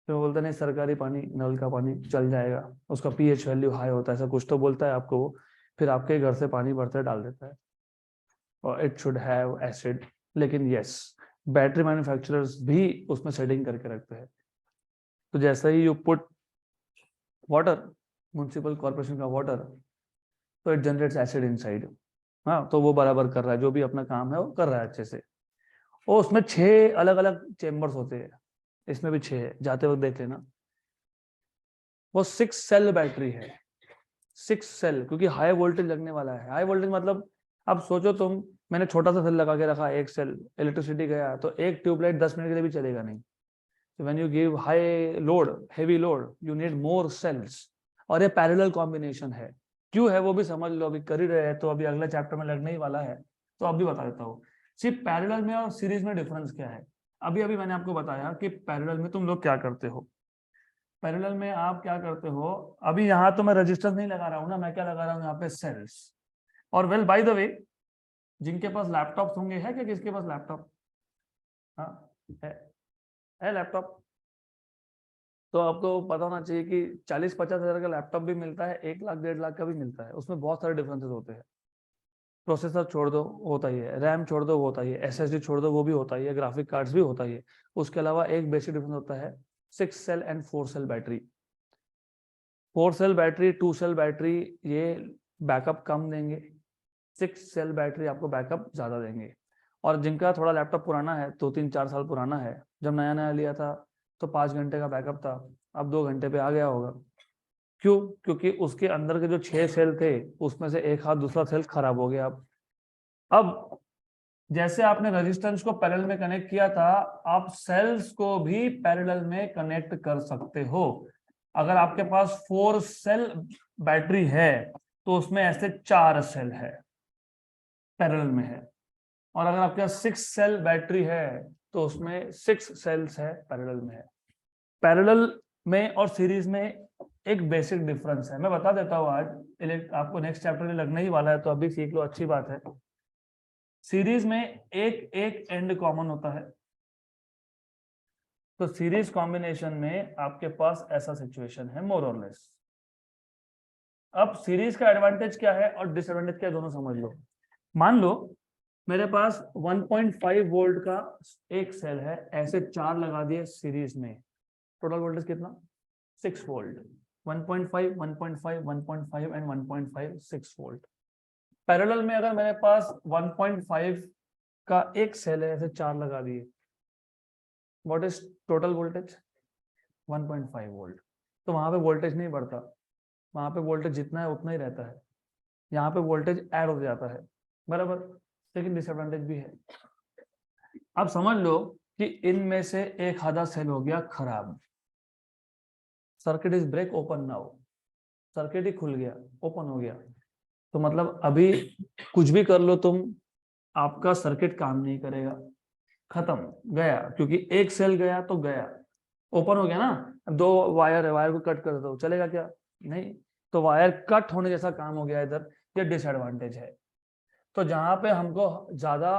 तो बोलते नहीं सरकारी पानी, नल का पानी चल जाएगा, उसका पीएच वैल्यू हाई होता है, ऐसा कुछ तो बोलता है आपको वो। फिर आपके घर से पानी भरते डाल देता है, और इट शुड हैव एसिड। लेकिन यस, बैटरी मैन्युफैक्चरर्स भी उसमें सेटिंग करके रखते हैं। तो जैसे ही you put water, municipal corporation का वाटर, तो इट जनरेट्स एसिड इनसाइड। हाँ, तो वो बराबर कर रहा है, जो भी अपना काम है वो कर रहा है अच्छे से। और उसमें 6 अलग अलग चेम्बर्स होते हैं, इसमें भी 6 है, जाते वक्त देख लेना। वो 6 सेल बैटरी है, 6 सेल, क्योंकि हाई वोल्टेज लगने वाला है। हाई वोल्टेज मतलब अब सोचो तुम, मैंने छोटा सा सेल लगा के रखा, एक सेल, इलेक्ट्रिसिटी गया तो एक ट्यूबलाइट 10 मिनट के लिए भी चलेगा नहीं। So when you give high load, heavy load, you need more cells। और ये पैरेलल कॉम्बिनेशन है। क्यों है वो भी समझ लो, अभी कर ही रहे हैं तो अभी अगला चैप्टर में लगने ही वाला है, तो अभी बता देता हूँ। सिर्फ पैरेलल में और सीरीज में डिफरेंस क्या है। अभी अभी मैंने आपको बताया कि पैरेलल में तुम लोग क्या करते हो। पैरेलल में आप क्या करते हो, अभी यहाँ तो मैं रजिस्टेंस नहीं लगा रहा हूँ ना, मैं क्या लगा रहा हूँ यहाँ पे, सेल्स। और वेल बाय द वे, जिनके पास लैपटॉप होंगे, है क्या किसके पास लैपटॉप, हाँ है लैपटॉप। तो आपको पता होना चाहिए कि 40-50 हजार का लैपटॉप भी मिलता है, 1 लाख 1.5 लाख का भी मिलता है। उसमें बहुत सारे डिफरेंसेस होते हैं। प्रोसेसर छोड़ दो होता ही है, रैम छोड़ दो होता ही है, एसएसडी छोड़ दो वो भी होता ही है, ग्राफिक कार्ड्स भी होता ही है। उसके अलावा एक बेसिक डिफरेंस होता है 6 cell and 4 cell battery. 4 cell battery, 2 cell battery ये बैकअप कम देंगे, 6 सेल बैटरी आपको बैकअप ज्यादा देंगे। और जिनका थोड़ा लैपटॉप पुराना है, 2-3-4 साल पुराना है, जब नया नया लिया था तो 5 घंटे का बैकअप था, अब 2 घंटे पे आ गया होगा। क्यों? क्योंकि उसके अंदर के जो 6 सेल थे उसमें से एक हाथ दूसरा सेल खराब हो गया। अब जैसे आपने रेजिस्टेंस को पैरेलल में कनेक्ट किया था, आप सेल्स को भी पैरेलल में कनेक्ट कर सकते हो। अगर आपके पास 4 सेल बैटरी है तो उसमें ऐसे 4 सेल है, पैरेलल में है। और अगर आपके पास 6 सेल बैटरी है तो उसमें 6 सेल्स है, पैरेलल में है। पैरेलल में और सीरीज में एक बेसिक डिफरेंस है, मैं बता देता हूँ आज, आपको नेक्स्ट चैप्टर में लगने ही वाला है तो अभी सीख लो, अच्छी बात है। सीरीज में एक एक एंड कॉमन होता है, तो सीरीज कॉम्बिनेशन में आपके पास ऐसा सिचुएशन है मोर और लेस। अब सीरीज का एडवांटेज क्या है और डिसएडवांटेज क्या है, दोनों समझ लो। मान लो मेरे पास 1.5 वोल्ट का एक सेल है, ऐसे 4 लगा दिए सीरीज में, टोटल वोल्टेज कितना, 6 वोल्ट। 1.5 1.5 1.5 and 1.5 6 volt. पैरेलल में अगर मेरे पास 1.5 का एक सेल है, ऐसे 4 लगा दिए, what is total voltage, 1.5 volt. तो वहां पे वोल्टेज नहीं बढ़ता, वहां पे वोल्टेज जितना है उतना ही रहता है, यहाँ पे वोल्टेज ऐड हो जाता है, बराबर। लेकिन डिसएडवांटेज भी है। अब समझ लो कि इनमें से एक आधा सेल हो गया खराब, circuit is break open now, circuit ही खुल गया, ओपन हो गया, तो मतलब अभी कुछ भी कर लो तुम, आपका सर्किट काम नहीं करेगा, खत्म, गया। क्योंकि एक सेल गया तो गया, ओपन हो गया ना। 2 वायर है, वायर को कट कर दो, चलेगा क्या, नहीं। तो वायर कट होने जैसा काम हो गया इधर, ये डिसएडवांटेज है। तो जहां पे हमको ज्यादा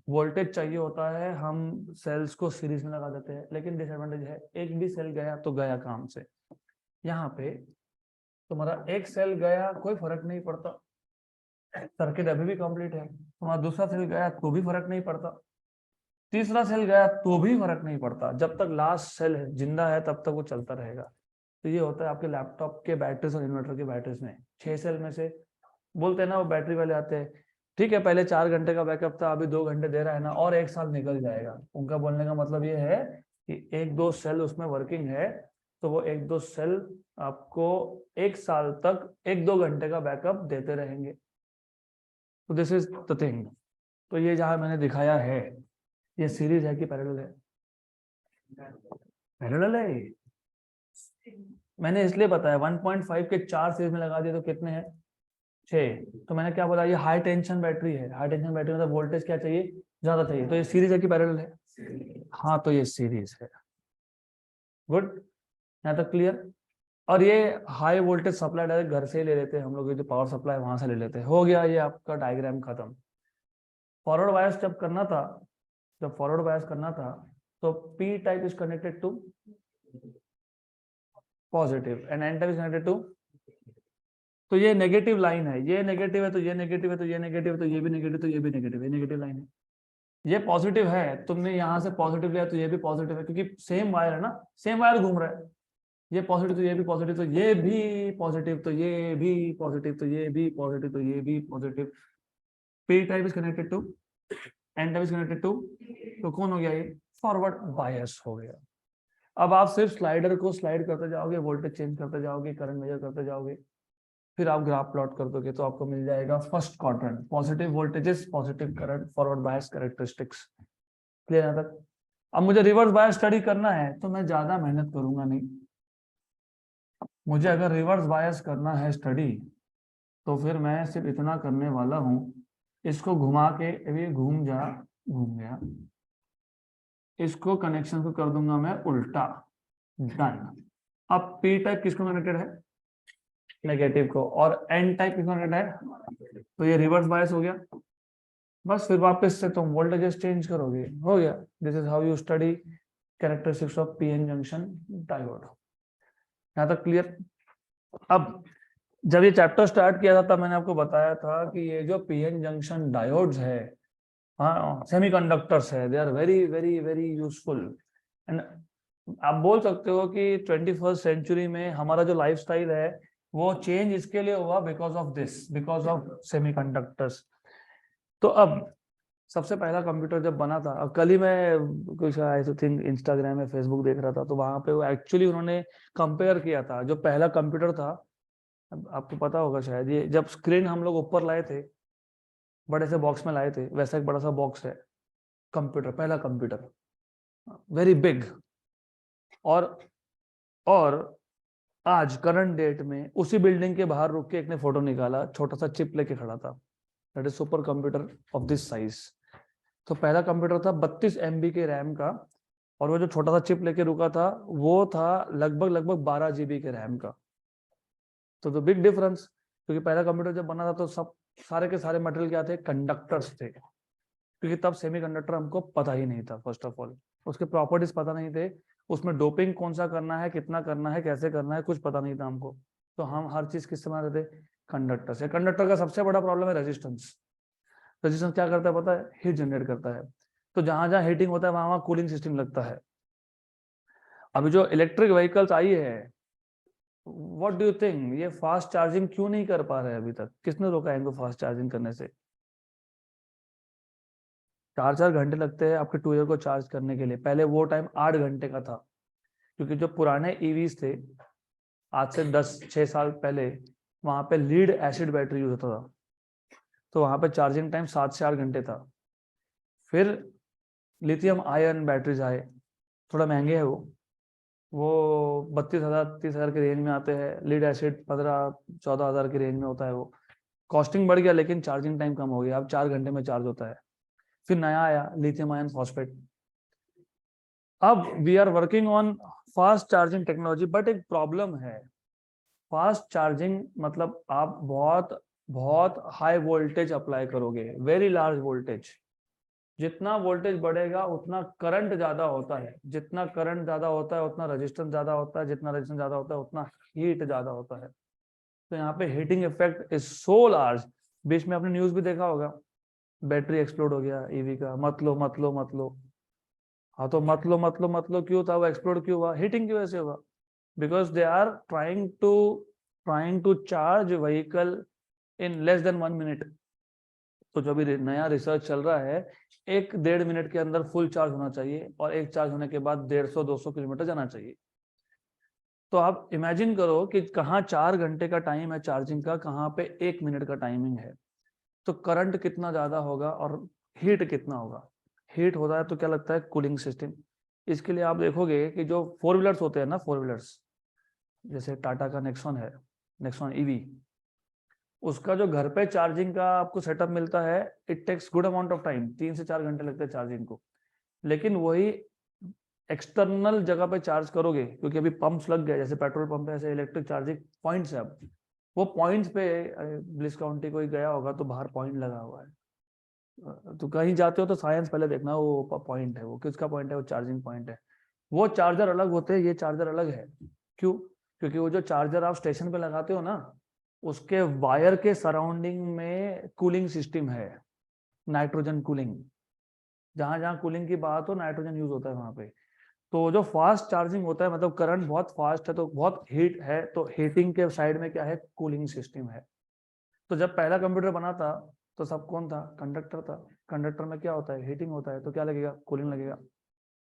वोल्टेज चाहिए होता है, हम सेल्स को सीरीज में लगा देते हैं, लेकिन डिसएडवांटेज है, एक भी सेल गया तो गया काम से। यहाँ पे तुम्हारा एक सेल गया कोई फर्क नहीं पड़ता, सर्किट अभी भी कंप्लीट है। तुम्हारा दूसरा सेल गया तो भी फर्क नहीं पड़ता, तीसरा सेल गया तो भी फर्क नहीं पड़ता, जब तक लास्ट सेल जिंदा है तब तक वो चलता रहेगा। तो ये होता है आपके लैपटॉप के बैटरीज और इन्वर्टर के बैटरीज में। 6 सेल में से बोलते हैं ना, वो बैटरी वाले आते हैं, ठीक है पहले 4 घंटे का बैकअप था, अभी 2 घंटे दे रहा है ना, और 1 साल निकल जाएगा। उनका बोलने का मतलब ये है कि 1-2 सेल उसमें वर्किंग है, तो वो 1-2 सेल आपको 1 साल तक 1-2 घंटे का बैकअप देते रहेंगे। तो दिस इज द थिंग। तो ये जहां मैंने दिखाया है, ये सीरीज है कि पैरेलल है, पैरेलल है। मैंने इसलिए बताया 1.5 के 4 सीरीज में लगा दिए तो कितने हैं, 6। तो मैंने क्या बोला, ये हाई टेंशन बैटरी है, हाई टेंशन बैटरी मतलब वोल्टेज क्या चाहिए, ज्यादा चाहिए। तो ये सीरीज है कि पैरेलल है, हाँ तो ये सीरीज है। गुड, यहाँ तक क्लियर। और ये हाई वोल्टेज सप्लाई डायरेक्ट घर से ही ले लेते हैं हम लोग, जो पावर सप्लाई वहां से ले लेते हैं। हो गया ये आपका डायग्राम खत्म। फॉरवर्ड बायस जब करना था, जब फॉरवर्ड बायस करना था, तो P type is connected to positive and N type is connected to, तो ये नेगेटिव लाइन है, ये नेगेटिव है तो ये नेगेटिव है, तो ये नेगेटिव है तो ये भी नेगेटिव, तो ये भी नेगेटिव है, नेगेटिव लाइन है। ये पॉजिटिव है, तुमने यहाँ से पॉजिटिव लिया तो ये भी पॉजिटिव है, क्योंकि सेम वायर है ना, सेम वायर घूम रहा है। ये पॉजिटिव तो ये भी पॉजिटिव, तो ये भी पॉजिटिव, तो ये भी पॉजिटिव, तो ये भी पॉजिटिव, तो ये भी positive. P type is connected to, N type is connected to, तो कौन हो गया, ये फॉरवर्ड बायस हो गया। अब आप सिर्फ स्लाइडर को स्लाइड करते जाओगे, वोल्टेज चेंज करते जाओगे, करंट मेजर करते जाओगे, फिर आप ग्राफ प्लॉट कर दोगे तो आपको मिल जाएगा first quadrant, positive voltages, positive current, forward bias characteristics. Clear यहाँ तक। अब मुझे रिवर्स बायस स्टडी करना है तो मैं ज्यादा मेहनत करूंगा नहीं, मुझे अगर रिवर्स बायस करना है स्टडी तो फिर मैं सिर्फ इतना करने वाला हूं, इसको घुमा के, अभी घूम जा, घूम गया, इसको कनेक्शन को कर दूंगा मैं उल्टा, डन। अब पी टाइप किसको कनेक्टेड है, नेगेटिव को, और एन टाइप किसको कनेक्टेड है, तो ये रिवर्स बायस हो गया। बस फिर वापस से तुम वोल्टेजेस चेंज करोगे, हो गया। This is how you study characteristics of PN junction diode. यहाँ तक क्लियर। अब जब ये चैप्टर स्टार्ट किया था तब मैंने आपको बताया था कि ये जो पीएन जंक्शन डायोड्स है, हाँ सेमीकंडक्टर्स है, they are very very very useful. And आप बोल सकते हो कि 21st सेंचुरी में हमारा जो लाइफस्टाइल है वो चेंज इसके लिए हुआ because of this, because of semiconductors. तो अब सबसे पहला कंप्यूटर जब बना था, अब कल ही मैं कुछ आई थिंक इंस्टाग्राम में फेसबुक देख रहा था, तो वहां पे वो एक्चुअली उन्होंने कंपेयर किया था जो पहला कंप्यूटर था। अब आपको पता होगा शायद, ये जब स्क्रीन हम लोग ऊपर लाए थे, बड़े से बॉक्स में लाए थे, वैसा एक बड़ा सा बॉक्स है, कंप्यूटर, पहला कंप्यूटर, वेरी बिग। और आज करंट डेट में उसी बिल्डिंग के बाहर रुक के एक ने फोटो निकाला, छोटा सा चिप लेके खड़ा था, that is super computer of this size. तो पहला कंप्यूटर था 32 MB के रैम का, और वो जो छोटा सा चिप लेके रुका था वो था लगभग 12 GB के रैम का। तो बिग डिफरेंस, क्योंकि पहला कंप्यूटर जब बना था तो सब सारे के सारे मटेरियल क्या थे, कंडक्टर्स थे, क्योंकि तब सेमीकंडक्टर हमको पता ही नहीं था, फर्स्ट ऑफ ऑल उसके प्रॉपर्टीज पता नहीं थे, उसमें डोपिंग कौन सा करना है, कितना करना है, कैसे करना है, कुछ पता नहीं था हमको। तो हम हर चीज किससे बनाते थे, कंडक्टर से। कंडक्टर का सबसे बड़ा प्रॉब्लम है रेजिस्टेंस। रेजिस्टेंस क्या करता है पता है, हीट जनरेट करता है। तो जहां जहां हीटिंग होता है वहां वहां कूलिंग सिस्टम लगता है। अभी जो इलेक्ट्रिक व्हीकल्स आई है, व्हाट डू यू थिंक, ये फास्ट चार्जिंग क्यों नहीं कर पा रहे अभी तक, किसने रोका है इनको फास्ट चार्जिंग करने से? 4-4 घंटे लगते हैं आपके 2 ईयर को चार्ज करने के लिए, पहले वो टाइम 8 घंटे का था। क्योंकि जो पुराने ईवीज थे, आज से 10-6 साल पहले, वहां पे लीड एसिड बैटरी यूज होता था, तो वहां पे चार्जिंग टाइम 7 से 8 घंटे था। फिर लिथियम आयन बैटरीज आए, थोड़ा महंगे है वो 32,000 30,000 के रेंज में आते हैं। लीड एसिड 15-14 हज़ार के रेंज में होता है वो। कॉस्टिंग बढ़ गया लेकिन चार्जिंग टाइम कम हो गया, अब 4 घंटे में चार्ज होता है। फिर नया आया लिथियम आयन फॉस्फेट। अब we are working on fast charging technology, but एक प्रॉब्लम है। फास्ट चार्जिंग मतलब आप बहुत बहुत हाई वोल्टेज अप्लाई करोगे, वेरी लार्ज वोल्टेज। जितना वोल्टेज बढ़ेगा उतना करंट ज्यादा होता है, जितना करंट ज्यादा होता है उतना रेजिस्टेंस ज्यादा होता है, जितना रेजिस्टेंस ज्यादा होता है उतना हीट ज्यादा होता है। तो यहाँ पे heating effect is so large. बीच में आपने न्यूज भी देखा होगा, बैटरी एक्सप्लोड हो गया ईवी का, मत लो मत लो मत लो। हाँ तो मत लो क्यों था, वो एक्सप्लोड क्यों हुआ, हीटिंग की वजह से हुआ। Because they are trying to charge vehicle in less than 1 minute. तो जो भी नया रिसर्च चल रहा है, 1-1.5 मिनट के अंदर फुल चार्ज होना चाहिए, और एक चार्ज होने के बाद 150-200 किलोमीटर जाना चाहिए। तो आप इमेजिन करो कि कहाँ 4 घंटे का टाइम है चार्जिंग का, कहाँ पे 1 मिनट का टाइमिंग है। तो करंट कितना ज्यादा होगा और हीट कितना होगा। हीट होता है तो क्या लगता है, कूलिंग सिस्टम। इसके लिए आप देखोगे कि जो 4 व्हीलर्स होते हैं ना, 4 व्हीलर्स, जैसे टाटा का नेक्सॉन है, नेक्सॉन ईवी, उसका जो घर पे चार्जिंग का आपको सेटअप मिलता है, it takes good amount of time, 3 से 4 घंटे लगते हैं चार्जिंग को। लेकिन वही एक्सटर्नल जगह पे चार्ज करोगे, क्योंकि अभी पंप्स लग गए, जैसे पेट्रोल पंप है ऐसे इलेक्ट्रिक चार्जिंग पॉइंट्स है अब। वो पॉइंट्स पे ब्लिस काउंटी कोई गया होगा तो बाहर पॉइंट लगा हुआ है। तो कहीं जाते हो तो साइंस पहले देखना, वो पॉइंट है, वो किसका पॉइंट है, वो चार्जिंग पॉइंट है। वो चार्जर अलग होते हैं, ये चार्जर अलग है। क्यों? क्योंकि वो जो चार्जर आप स्टेशन पे लगाते हो ना, उसके वायर के सराउंडिंग में कूलिंग सिस्टम है, नाइट्रोजन कूलिंग। जहां जहां कूलिंग की बात हो, नाइट्रोजन यूज होता है वहां पे। तो जो फास्ट चार्जिंग होता है, मतलब करंट बहुत फास्ट है तो बहुत हीट है, तो हीटिंग के साइड में क्या है, कूलिंग सिस्टम है। तो जब पहला कंप्यूटर बना था तो सब कौन था, कंडक्टर था। कंडक्टर में क्या होता है, हीटिंग होता है, तो क्या लगेगा, कूलिंग लगेगा,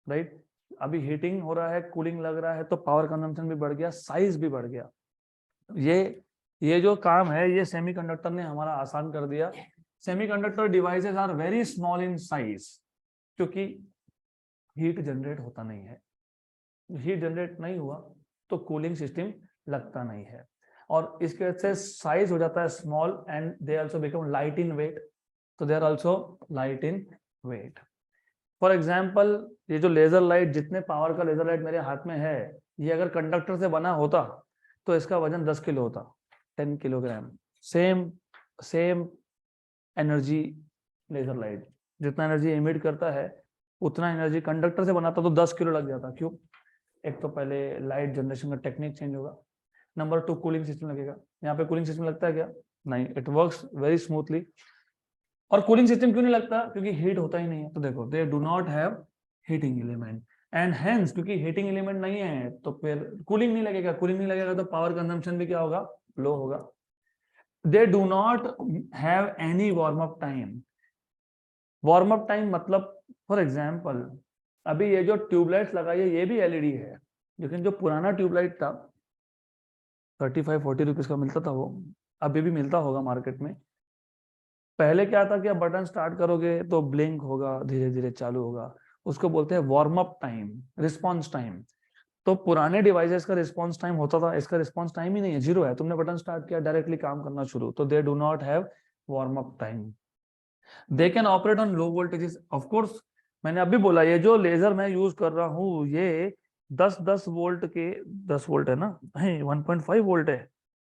राइट। अभी हीटिंग हो रहा है, कूलिंग लग रहा है, तो पावर कंजम्पशन भी बढ़ गया, साइज भी बढ़ गया। ये ये जो काम है ये सेमीकंडक्टर ने हमारा आसान कर दिया। Semiconductor devices are very small in size, क्योंकि हीट जनरेट होता नहीं है। हीट जनरेट नहीं हुआ तो कूलिंग सिस्टम लगता नहीं है, और इसके वजह से साइज हो जाता है small, and they also become light in weight. तो they are also light in weight. For example, ये जो लेजर लाइट, जितने पावर का लेजर लाइट मेरे हाथ में है, ये अगर कंडक्टर से बना होता तो इसका वजन 10 किलो होता, 10 kilogram. Same same energy, laser light जितना एनर्जी इमिट करता है उतना एनर्जी कंडक्टर से बनाता तो 10 किलो लग जाता। क्यों? एक तो पहले लाइट जनरेशन का टेक्निक चेंज होगा, नंबर 2 कूलिंग सिस्टम लगेगा। यहाँ पे कूलिंग सिस्टम लगता है क्या, नहीं, इट वर्क्स वेरी स्मूथली। और कूलिंग सिस्टम क्यों नहीं लगता, क्योंकि हीट होता ही नहीं है। तो देखो, they do not have heating element, and hence क्योंकि हीटिंग एलिमेंट नहीं है तो फिर कूलिंग नहीं लगेगा। कूलिंग नहीं लगेगा तो पावर कंजम्पशन भी क्या होगा, लो होगा। They do not have any warm up time. Warm up time मतलब, फॉर एग्जाम्पल, अभी ये जो ट्यूबलाइट्स लगाई है ये भी एलईडी है, लेकिन जो पुराना ट्यूबलाइट था 35-40 रुपीज का मिलता था वो, अभी भी मिलता होगा मार्केट में। पहले क्या था कि आप बटन स्टार्ट करोगे तो ब्लिंक होगा, धीरे धीरे चालू होगा, उसको बोलते हैं warm up time, response time. तो पुराने डिवाइसेस का रिस्पॉन्स टाइम होता था, इसका रिस्पॉन्स टाइम ही नहीं है, जीरो है। तुमने बटन स्टार्ट किया, डायरेक्टली काम करना शुरू, तो they do not have warm up time. They can operate on low voltages, of course. मैंने अभी बोला ये जो लेजर मैं यूज कर रहा हूँ ये 10 वोल्ट के, 10 वोल्ट है ना, नहीं 1.5 वोल्ट है,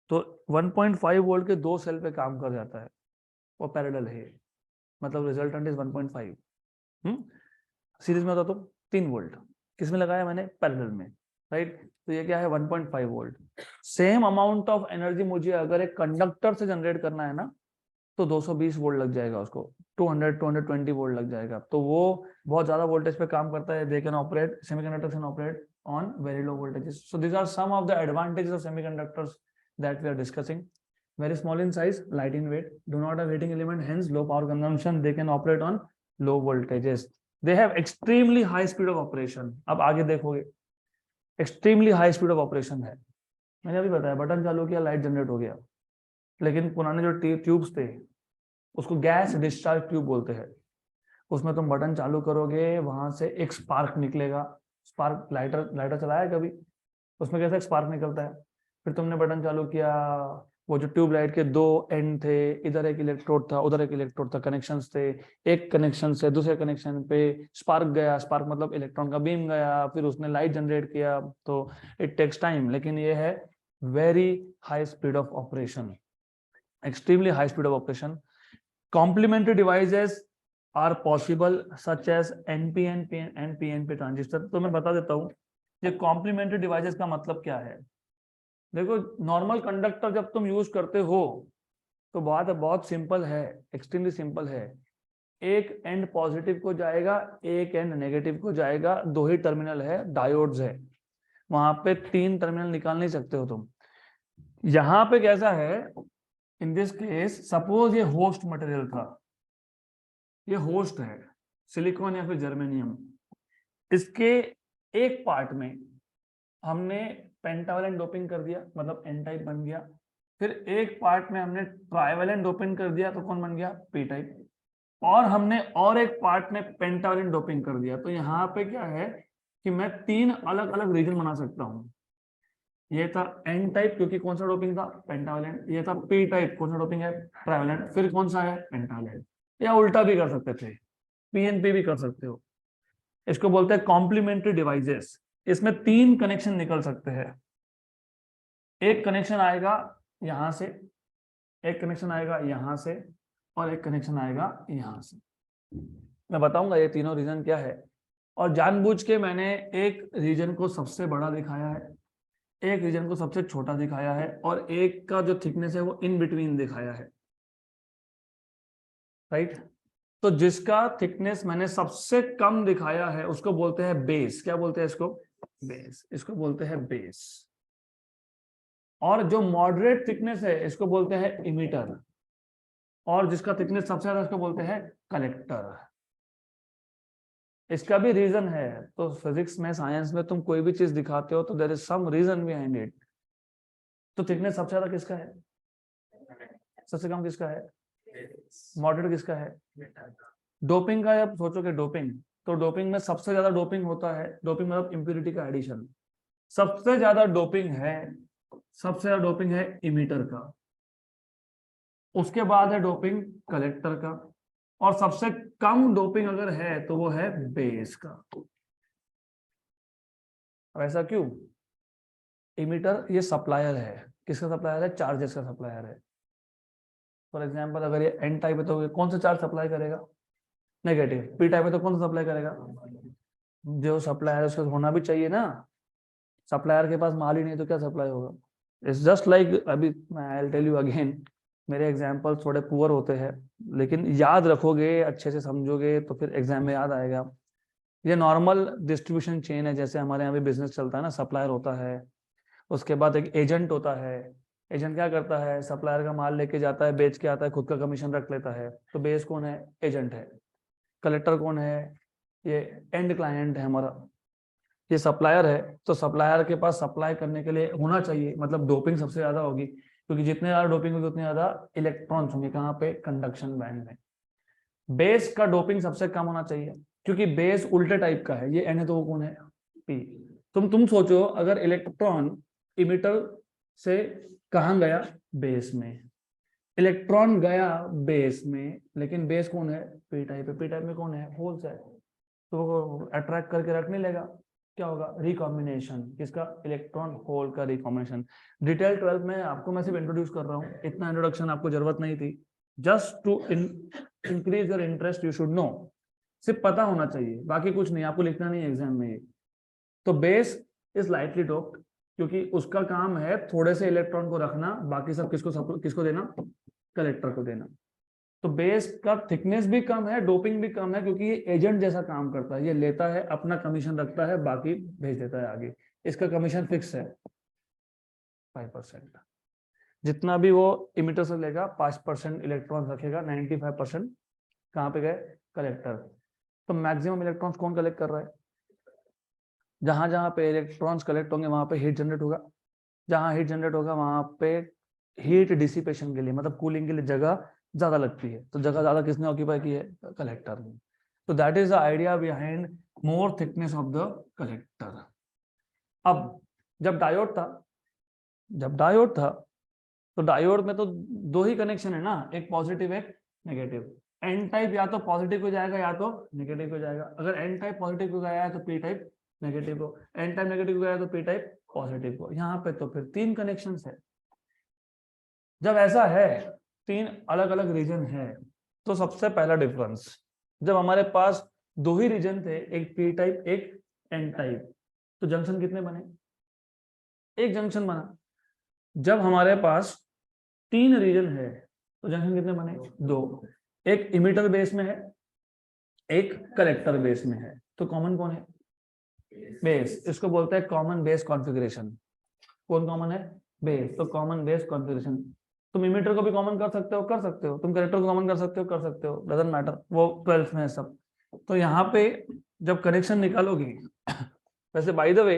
तो 1.5 वोल्ट के 2 सेल पे काम कर जाता है, वो पैरेलल है, मतलब रिजल्टेंट इज 1.5। सीरीज में होता तो 3 वोल्ट, किसमें लगाया मैंने, पैरेलल में, राइट। तो ये क्या है, 1.5 volt. Same amount of energy मुझे अगर एक कंडक्टर से जनरेट करना है ना, तो 220 वोल्ट लग जाएगा उसको, 220 वोल्ट लग जाएगा, तो वो बहुत ज्यादा वोल्टेज पे काम करता है। They can operate, semiconductors can operate on very low voltages. So these are some of the advantages of semiconductors that we are discussing. Very small in size, light in weight, do not have heating element, hence low power consumption. They can operate on low voltages. They have extremely high speed of operation. अब आगे देखोगे, extremely high speed of operation है। मैंने अभी बताया, बटन चालू किया, लाइट जनरेट हो गया। लेकिन पुराने जो ट्यूब्स थे उसको गैस डिस्चार्ज ट्यूब बोलते हैं। उसमें तुम बटन चालू करोगे, वहां से एक स्पार्क निकलेगा। स्पार्क, लाइटर लाइटर चलाया कभी, उसमें कैसा स्पार्क निकलता है। फिर तुमने बटन चालू किया, वो जो ट्यूब लाइट के 2 एंड थे, इधर एक इलेक्ट्रोड था, उधर एक इलेक्ट्रोड था, कनेक्शंस थे। एक कनेक्शन से दूसरे कनेक्शन पे स्पार्क गया, स्पार्क मतलब इलेक्ट्रॉन का बीम गया, फिर उसने लाइट जनरेट किया। तो इट टेक्स टाइम, लेकिन ये है very high speed of operation, extremely high speed of operation. Complementary devices are possible such as NPN and PNP transistor. तो मैं बता देता हूँ ये कॉम्प्लीमेंट्री डिवाइसेस का मतलब क्या है। देखो, नॉर्मल कंडक्टर जब तुम यूज करते हो तो बात बहुत सिंपल है, एक्सट्रीमली सिंपल है। एक एंड पॉजिटिव को जाएगा, एक एंड नेगेटिव को जाएगा, 2 ही टर्मिनल है, डायोड्स है, वहां पे 3 टर्मिनल निकाल नहीं सकते हो तुम। यहां पे कैसा है, इन दिस केस सपोज ये होस्ट मटेरियल था, ये होस्ट है, सिलिकॉन या फिर जर्मेनियम। इसके एक पार्ट में हमने पेंटावलेंट डोपिंग कर दिया, मतलब एन टाइप बन गया। फिर एक पार्ट में हमने ट्राइवेलेंट डोपिंग कर दिया, तो कौन बन गया, पी टाइप। और हमने और एक पार्ट में पेंटावलेंट डोपिंग कर दिया, तो यहाँ पे क्या है कि मैं 3 अलग अलग रीजन बना सकता हूँ। ये था एन टाइप, क्योंकि कौन सा डोपिंग था, पेंटावलेंट। ये था पी टाइप, कौन सा डोपिंग है, ट्राइवेलेंट। फिर कौन सा है, पेंटावलेंट। या उल्टा भी कर सकते थे, PNP भी कर सकते हो। इसको बोलते हैं कॉम्प्लीमेंट्री डिवाइसेस। इसमें 3 कनेक्शन निकल सकते हैं। एक कनेक्शन आएगा यहां से, एक कनेक्शन आएगा यहां से, और एक कनेक्शन आएगा यहां से। मैं बताऊंगा ये तीनों रीजन क्या है। और जानबूझ के मैंने एक रीजन को सबसे बड़ा दिखाया है, एक रीजन को सबसे छोटा दिखाया है, और एक का जो थिकनेस है वो इन बिटवीन दिखाया है, राइट। तो जिसका थिकनेस मैंने सबसे कम दिखाया है उसको बोलते हैं बेस। क्या बोलते हैं इसको, बेस। इसको बोलते हैं बेस। और जो मॉडरेट थिकनेस है इसको बोलते हैं इमीटर, और जिसका थिकनेस सबसे ज्यादा इसको बोलते हैं कलेक्टर। इसका भी रीजन है। तो फिजिक्स में, साइंस में तुम कोई भी चीज दिखाते हो तो there is some reason behind it. तो थिकनेस सबसे ज्यादा किसका है, सबसे कम किसका है, मॉडरेट किसका है। डोपिंग का आप सोचोगे, डोपिंग, तो डोपिंग में सबसे ज्यादा डोपिंग होता है, डोपिंग मतलब इम्प्यूरिटी का एडिशन। सबसे ज्यादा डोपिंग है, सबसे ज्यादा डोपिंग है इमीटर का, उसके बाद है डोपिंग कलेक्टर का, और सबसे कम डोपिंग अगर है तो वो है बेस का। ऐसा क्यों, इमीटर ये सप्लायर है, किसका सप्लायर है, चार्जेस का सप्लायर है। फॉर एग्जांपल अगर ये एन टाइप है तो ये कौन सा चार्ज सप्लाई करेगा, नेगेटिव। पी टाइप है तो कौन सा सप्लाई करेगा, जो सप्लायर है उसका होना भी चाहिए ना। सप्लायर के पास माल ही नहीं तो क्या सप्लाई होगा। इट्स जस्ट लाइक, अभी I will tell you again, मेरे एग्जांपल थोड़े पुअर होते हैं, लेकिन याद रखोगे, अच्छे से समझोगे तो फिर एग्जाम में याद आएगा। ये नॉर्मल डिस्ट्रीब्यूशन चेन है, जैसे हमारे यहाँ भी बिजनेस चलता है ना, सप्लायर होता है, उसके बाद एक एजेंट होता है। एजेंट क्या करता है, सप्लायर का माल लेके जाता है, बेच के आता है, खुद का कमीशन रख लेता है। तो बेस कौन है, एजेंट है। कलेक्टर कौन है, ये एंड क्लाइंट है हमारा। ये सप्लायर है, तो सप्लायर के पास सप्लाई करने के लिए होना चाहिए, मतलब डोपिंग सबसे ज्यादा होगी। क्योंकि जितने ज्यादा डोपिंग होगी उतने ज्यादा इलेक्ट्रॉन्स होंगे कहाँ पे, कंडक्शन बैंड में। बेस का डोपिंग सबसे कम होना चाहिए, क्योंकि बेस उल्टे टाइप का है, ये Na तो वो कौन है, P। तुम सोचो, अगर इलेक्ट्रॉन इमिटर से कहाँ गया, बेस में, इलेक्ट्रॉन गया बेस में, लेकिन बेस कौन है, P टाइप है, P टाइप में कौन है, होल्स है, तो वो अट्रैक्ट करके रख नहीं लेगा, क्या होगा, रिकॉम्बिनेशन, किसका, इलेक्ट्रॉन होल का रिकॉम्बिनेशन। डिटेल 12 में आपको मैं सिर्फ इंट्रोड्यूस कर रहा हूँ, इतना इंट्रोडक्शन आपको जरूरत नहीं थी, just to increase your interest you should know, सिर्फ पता होना चाहिए, बाकी कुछ नहीं, आपको लिखना नहीं है एग्जाम में ये। तो बेस इज लाइटली डोप्ड, क्योंकि उसका काम है थोड़े से इलेक्ट्रॉन को रखना, बाकी सब किसको देना, कलेक्टर को देना। तो बेस का थिकनेस भी कम है, डोपिंग भी कम है, क्योंकि ये एजेंट जैसा काम करता है, ये लेता है, अपना कमीशन रखता है, बाकी भेज देता है आगे। इसका कमीशन फिक्स है 5%। जितना भी वो इमिटर से लेगा 5% इलेक्ट्रॉन रखेगा, 95% कहाँ पे गए, कलेक्टर। तो मैक्सिमम इलेक्ट्रॉन्स कौन कलेक्ट कर रहा है, जहां जहां पे इलेक्ट्रॉन्स कलेक्ट होंगे वहां पे हीट जनरेट होगा, जहां हीट जनरेट होगा वहां पे हीट डिसिपेशन के लिए, मतलब कूलिंग के लिए जगह ज्यादा लगती है, तो जगह ज्यादा किसने ऑक्यूपाई की है, कलेक्टर ने। तो that is the idea behind more thickness of the collector. अब जब डायोड था तो डायोड में तो दो ही कनेक्शन है ना, एक पॉजिटिव एक नेगेटिव। एन टाइप या तो पॉजिटिव हो जाएगा या तो नेगेटिव हो जाएगा। अगर एन टाइप पॉजिटिव हो गया है तो पी टाइप नेगेटिव हो, एन टाइप नेगेटिव हो गया है तो पी टाइप पॉजिटिव हो। यहाँ पे तो फिर 3 कनेक्शन है। जब ऐसा है, 3 अलग अलग रीजन है, तो सबसे पहला डिफरेंस, जब हमारे पास 2 ही रीजन थे, एक पी टाइप एक एन टाइप, तो जंक्शन कितने बने, एक जंक्शन बना। जब हमारे पास 3 रीजन है तो जंक्शन कितने बने, 2। एक इमिटर बेस में है, एक कलेक्टर बेस में है, तो कॉमन कौन है, बेस। इसको बोलते हैं कॉमन बेस कॉन्फ़िगरेशन। कौन कॉमन है, बेस। तो कॉमन बेस कॉन्फ़िगरेशन, तुम इमिटर को भी कॉमन कर सकते हो, तुम कलेक्टर को कॉमन कर सकते हो, डजंट मैटर, वो 12th में है सब। तो यहाँ पे जब कनेक्शन निकालोगे वैसे बाय द वे,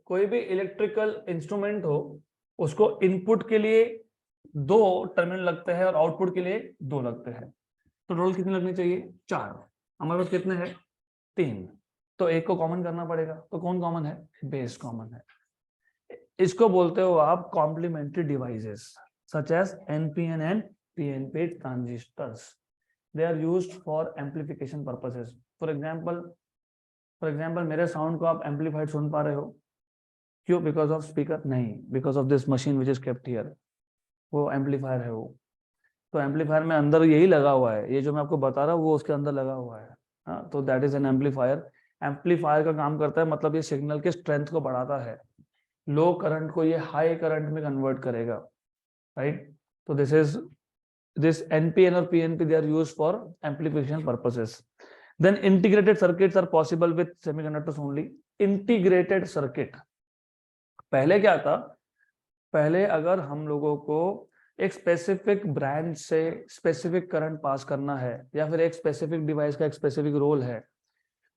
कोई भी इलेक्ट्रिकल इंस्ट्रूमेंट हो, उसको इनपुट के लिए 2 टर्मिनल लगते हैं और आउटपुट के लिए 2 लगते हैं। तो टोटल कितने लगने चाहिए, 4। हमारे पास कितने हैं, 3। तो एक को कॉमन करना पड़ेगा, तो कौन कॉमन है, बेस कॉमन है। इसको बोलते हो आप complementary devices such as NPN and PNP transistors. They are used for amplification purposes. For example मेरे साउंड को आप एम्पलीफाइड सुन पा रहे हो, क्यों, बिकॉज ऑफ स्पीकर नहीं, because of this machine which is kept here, वो एम्पलीफायर है वो। तो एम्पलीफायर में अंदर यही लगा हुआ है, ये जो मैं आपको बता रहा हूँ वो उसके अंदर लगा हुआ है। हाँ, तो that is an amplifier. Amplifier का काम करता है, मतलब ये सिग्नल के स्ट्रेंथ को बढ़ाता है, लो करंट को ये हाई करंट में कन्वर्ट करेगा, राइट। तो दिस NPN और PNP they are used for amplification purposes. Then integrated circuits are possible with semiconductors only. Integrated circuit, पहले क्या था, पहले अगर हम लोगों को एक स्पेसिफिक ब्रांच से स्पेसिफिक करंट पास करना है, या फिर एक स्पेसिफिक डिवाइस का एक स्पेसिफिक रोल है,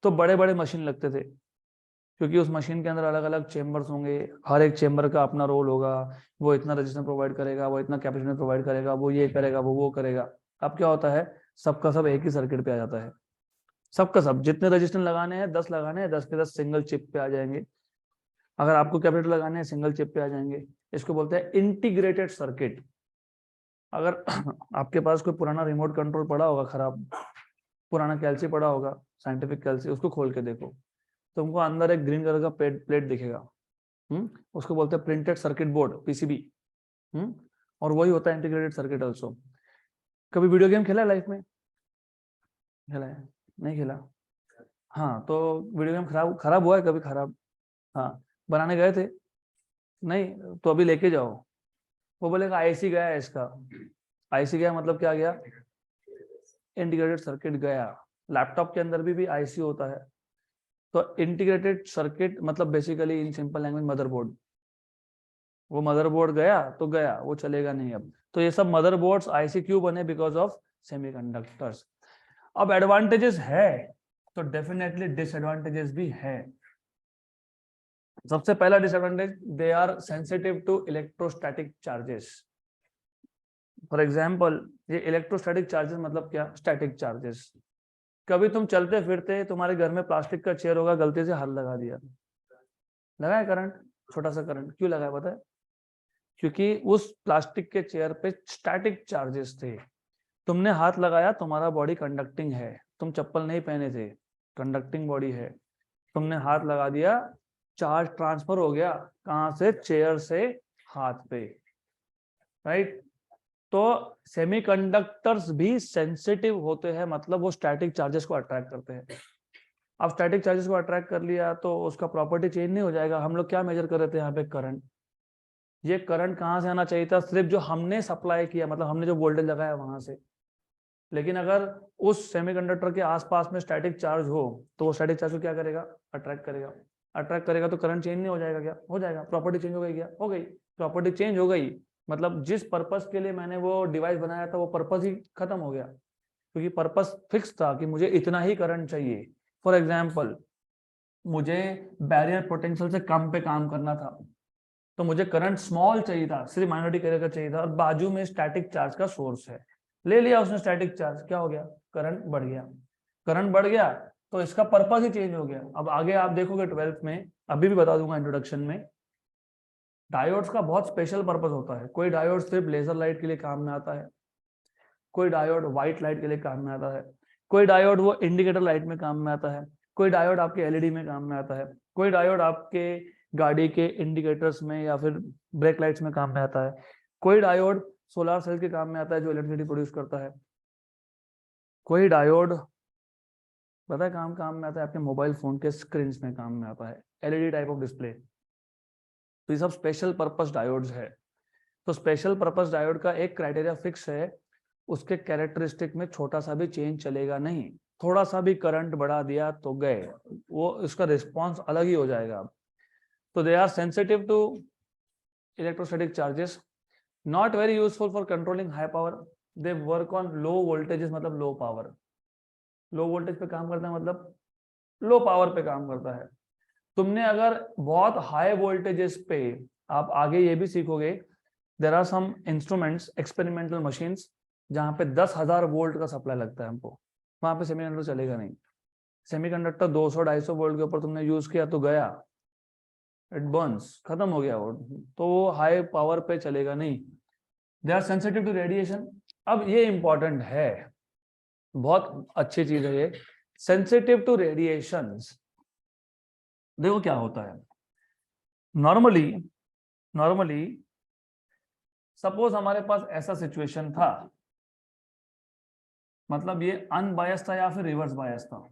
तो बड़े बड़े मशीन लगते थे, क्योंकि उस मशीन के अंदर अलग अलग चेंबर्स होंगे, हर एक चेंबर का अपना रोल होगा, वो इतना रेजिस्टेंस प्रोवाइड करेगा, वो इतना कैपेसिटेंस प्रोवाइड करेगा, वो ये करेगा, वो करेगा। अब क्या होता है, सबका सब एक ही सर्किट पे आ जाता है, सबका सब, जितने रेजिस्टेंस लगाने हैं 10 लगाने हैं, 10 के 10 सिंगल चिप पे आ जाएंगे। अगर आपको कैपेसिटर लगाने हैं सिंगल चिप पे आ जाएंगे। इसको बोलते हैं इंटीग्रेटेड सर्किट। अगर आपके पास कोई पुराना रिमोट कंट्रोल पड़ा होगा खराब, पुराना कैल्सी पड़ा होगा, साइंटिफिक कैल्सी, उसको खोल के देखो, तुमको अंदर एक ग्रीन कलर का प्लेट दिखेगा। उसको बोलते हैं प्रिंटेड सर्किट बोर्ड, PCB। और वही होता है इंटीग्रेटेड सर्किट ऑल्सो। कभी वीडियो गेम खेला है लाइफ में, खेला है, नहीं खेला? हाँ, तो वीडियो गेम खराब हुआ है कभी, खराब? हाँ, बनाने गए थे, नहीं तो अभी लेके जाओ, वो बोलेगा IC गया है इसका। IC गया मतलब क्या गया, इंटीग्रेटेड सर्किट गया। लैपटॉप के अंदर भी IC होता है। तो इंटीग्रेटेड सर्किट मतलब basically in simple language motherboard. वो मदरबोर्ड गया तो गया, वो चलेगा नहीं अब। तो ये सब मदरबोर्ड्स IC क्यों बने, बिकॉज ऑफ सेमीकंडक्टर्स। अब एडवांटेजेस है तो डेफिनेटली डिसएडवांटेजेस भी है। सबसे पहला disadvantage, they are sensitive to electrostatic charges. For example, ये इलेक्ट्रोस्टैटिक चार्जेस मतलब क्या, स्टैटिक चार्जेस। कभी तुम चलते फिरते तुम्हारे घर में प्लास्टिक का चेयर होगा, गलती से हाथ लगा दिया, लगाया करंट, छोटा सा करंट, क्यों लगाया पता है? क्योंकि उस प्लास्टिक के चेयर पे स्टैटिक चार्जेस थे, तुमने हाथ लगाया, तुम्हारा बॉडी कंडक्टिंग है, तुम चप्पल नहीं पहने थे, कंडक्टिंग बॉडी है, तुमने हाथ लगा दिया, चार्ज ट्रांसफर हो गया, कहां से, चेयर से हाथ पे, राइट। तो सेमीकंडक्टर्स भी सेंसिटिव होते हैं, मतलब वो स्टैटिक चार्जेस को अट्रैक्ट करते हैं। अब स्टैटिक चार्जेस को अट्रैक्ट कर लिया तो उसका प्रॉपर्टी चेंज नहीं हो जाएगा। हम लोग क्या मेजर कर रहे थे यहाँ पे, करंट। ये करंट कहाँ से आना चाहिए था, सिर्फ जो हमने सप्लाई किया, मतलब हमने जो वोल्टेज लगाया वहां से। लेकिन अगर उस सेमीकंडक्टर के आसपास में स्टैटिक चार्ज हो तो वो स्टैटिक चार्ज को क्या करेगा, अट्रैक्ट करेगा। अट्रैक्ट करेगा तो करंट चेंज नहीं हो जाएगा क्या, हो जाएगा। प्रॉपर्टी चेंज हो गई क्या, हो गई। प्रॉपर्टी चेंज हो गई मतलब जिस पर्पस के लिए मैंने वो डिवाइस बनाया था वो पर्पस ही खत्म हो गया, क्योंकि पर्पस फिक्स था कि मुझे इतना ही करंट चाहिए। फॉर एग्जाम्पल, मुझे बैरियर पोटेंशियल से कम पे काम करना था, तो मुझे करंट स्मॉल चाहिए था, सिर्फ माइनॉरिटी कैरियर का चाहिए था, और बाजू में स्टैटिक चार्ज का सोर्स है, ले लिया उसने स्टैटिक चार्ज, क्या हो गया, करंट बढ़ गया। करंट बढ़ गया तो इसका पर्पस ही चेंज हो गया। अब आगे आप देखोगे 12th में, अभी भी बता दूंगा इंट्रोडक्शन में, डायोड्स का बहुत स्पेशल पर्पस होता है। कोई डायोड सिर्फ लेजर लाइट के लिए काम में आता है, कोई डायोड व्हाइट लाइट के लिए काम में आता है, कोई डायोड वो इंडिकेटर लाइट में काम में आता है, कोई डायोड आपके एलईडी में काम में आता है, कोई डायोड आपके गाड़ी के इंडिकेटर्स में या फिर ब्रेक लाइट्स में काम में आता है, कोई डायोड सोलर सेल के काम में आता है जो इलेक्ट्रिसिटी प्रोड्यूस करता है, कोई डायोड पता है काम में आता है आपके मोबाइल फोन के स्क्रीन में काम में आता है, एलईडी टाइप ऑफ डिस्प्ले। तो ये सब स्पेशल पर्पस डायोड्स है। तो स्पेशल पर्पस डायोड का एक क्राइटेरिया फिक्स है, उसके कैरेक्टरिस्टिक में छोटा सा भी चेंज चलेगा नहीं, थोड़ा सा भी करंट बढ़ा दिया तो गए, वो इसका रिस्पॉन्स अलग ही हो जाएगा। तो they are sensitive to electrostatic charges, not very useful for controlling high power, they work on low voltages, मतलब लो पावर, लो वोल्टेज पे काम करता है, मतलब लो पावर पे काम करता है। तुमने अगर बहुत हाई वोल्टेजेस पे, आप आगे ये भी सीखोगे, there are some instruments, experimental machines, जहां पे 10,000 वोल्ट का सप्लाई लगता है हमको, वहां पे सेमीकंडक्टर चलेगा नहीं। सेमीकंडक्टर 200-250 वोल्ट के ऊपर तुमने यूज किया तो गया, इट बर्न्स, खत्म हो गया वो, तो वो हाई पावर पे चलेगा नहीं। They are sensitive to radiation. अब ये इंपॉर्टेंट है, बहुत अच्छी चीज है ये, सेंसिटिव टू रेडिएशंस। देखो क्या होता है, नॉर्मली नॉर्मली सपोज हमारे पास ऐसा सिचुएशन था, मतलब ये अनबायस था या फिर रिवर्स बायस था।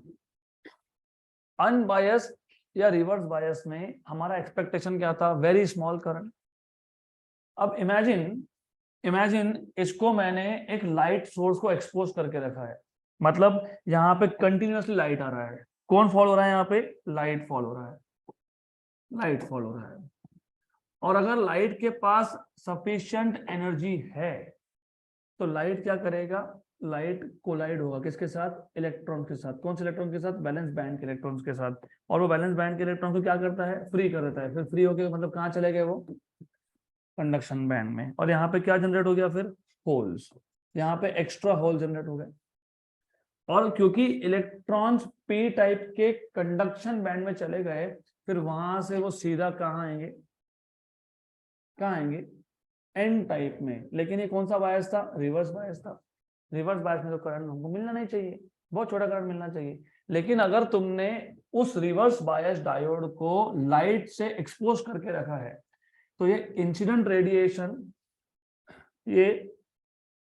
अनबायस या रिवर्स बायस में हमारा एक्सपेक्टेशन क्या था, वेरी स्मॉल करंट। अब इमेजिन इमेजिन इसको मैंने एक लाइट सोर्स को एक्सपोज करके रखा है, मतलब यहाँ पे कंटिन्यूअसली लाइट आ रहा है, कौन फॉल हो रहा है, यहाँ पे लाइट फॉल हो रहा है, लाइट फॉल हो रहा है। और अगर लाइट के पास सफिशिएंट एनर्जी है तो लाइट क्या करेगा, लाइट कोलाइड होगा किसके साथ, इलेक्ट्रॉन के साथ। कौन से इलेक्ट्रॉन के साथ, बैलेंस बैंड के इलेक्ट्रॉन्स के साथ। और वो बैलेंस बैंड के इलेक्ट्रॉन को क्या करता है, फ्री कर देता है। फिर फ्री होके मतलब कहाँ चले गए वो, कंडक्शन बैंड में। और यहाँ पे क्या जनरेट हो गया, फिर होल्स, यहाँ पे एक्स्ट्रा होल जनरेट हो गए। और क्योंकि इलेक्ट्रॉन्स पी टाइप के कंडक्शन बैंड में चले गए, फिर वहां से वो सीधा कहाँ आएंगे, कहाँ आएंगे, एन टाइप में। लेकिन ये कौन सा बायस था, रिवर्स बायस था। रिवर्स बायस में तो करंट हमको मिलना नहीं चाहिए, बहुत छोटा करंट मिलना चाहिए। लेकिन अगर तुमने उस रिवर्स बायस डायोड को लाइट से एक्सपोज करके रखा है तो ये इंसिडेंट रेडिएशन, ये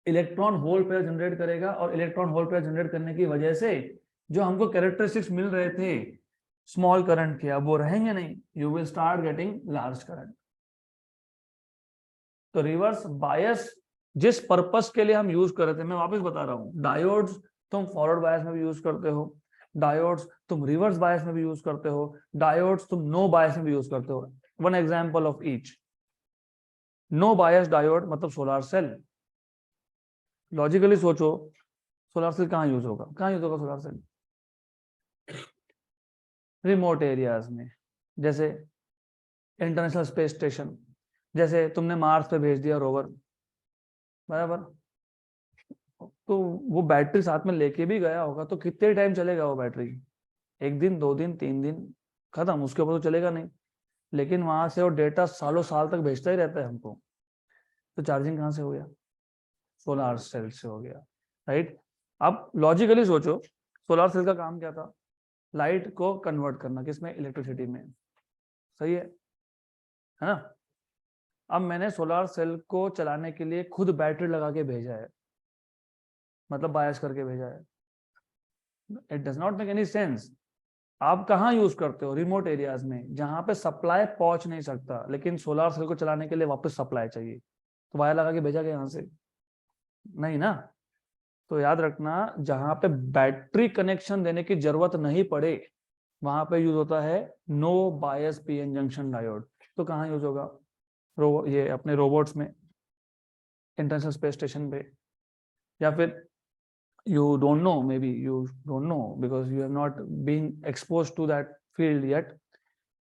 इलेक्ट्रॉन होल पेयर जनरेट करेगा, और इलेक्ट्रॉन होल पेयर जनरेट करने की वजह से जो हमको कैरेक्टरिस्टिक्स मिल रहे थे स्मॉल करंट के, अब वो रहेंगे नहीं, you will start getting large current. तो रिवर्स बायस जिस पर्पस के लिए हम यूज कर रहे थे, मैं वापस बता रहा हूं, डायोड्स तुम फॉरवर्ड बायस में भी यूज करते हो, डायोड्स तुम रिवर्स बायस में भी यूज करते हो, डायोड्स तुम नो बायस में भी यूज करते हो। One example of each, no bias diode मतलब सोलर सेल। लॉजिकली सोचो, सोलर सेल कहाँ यूज होगा, कहाँ यूज होगा सोलर सेल, रिमोट एरियाज में, जैसे इंटरनेशनल स्पेस स्टेशन, जैसे तुमने मार्स पे भेज दिया रोवर, बराबर, तो वो बैटरी साथ में लेके भी गया होगा, तो कितने टाइम चलेगा वो बैटरी? 1 दिन, 2 दिन, 3 दिन, खत्म, उसके ऊपर तो चलेगा नहीं। लेकिन वहां से वो डेटा सालों साल तक भेजता ही रहता है हमको। तो चार्जिंग कहाँ से हो गया? सोलार सेल से हो गया, राइट। अब लॉजिकली सोचो, सोलार सेल का काम क्या था? लाइट को कन्वर्ट करना, किसमें? इलेक्ट्रिसिटी में, सही है ना? अब मैंने सोलार सेल को चलाने के लिए खुद बैटरी लगा के भेजा है, मतलब बायस करके भेजा है। It does not make any sense. आप कहाँ यूज करते हो? रिमोट एरियाज में, जहां पे सप्लाई पहुंच नहीं सकता, लेकिन सोलार सेल को चलाने के लिए वापस सप्लाई चाहिए, तो वायर लगा के भेजा गया यहाँ से? नहीं ना। तो याद रखना, जहां पे बैटरी कनेक्शन देने की जरूरत नहीं पड़े, वहां पे यूज होता है नो बायस पीएन जंक्शन डायोड। तो कहाँ यूज होगा? ये अपने रोबोट्स में, इंटरनेशनल स्पेस स्टेशन पे, या फिर you don't know, maybe you don't know because you have not been exposed to that field yet,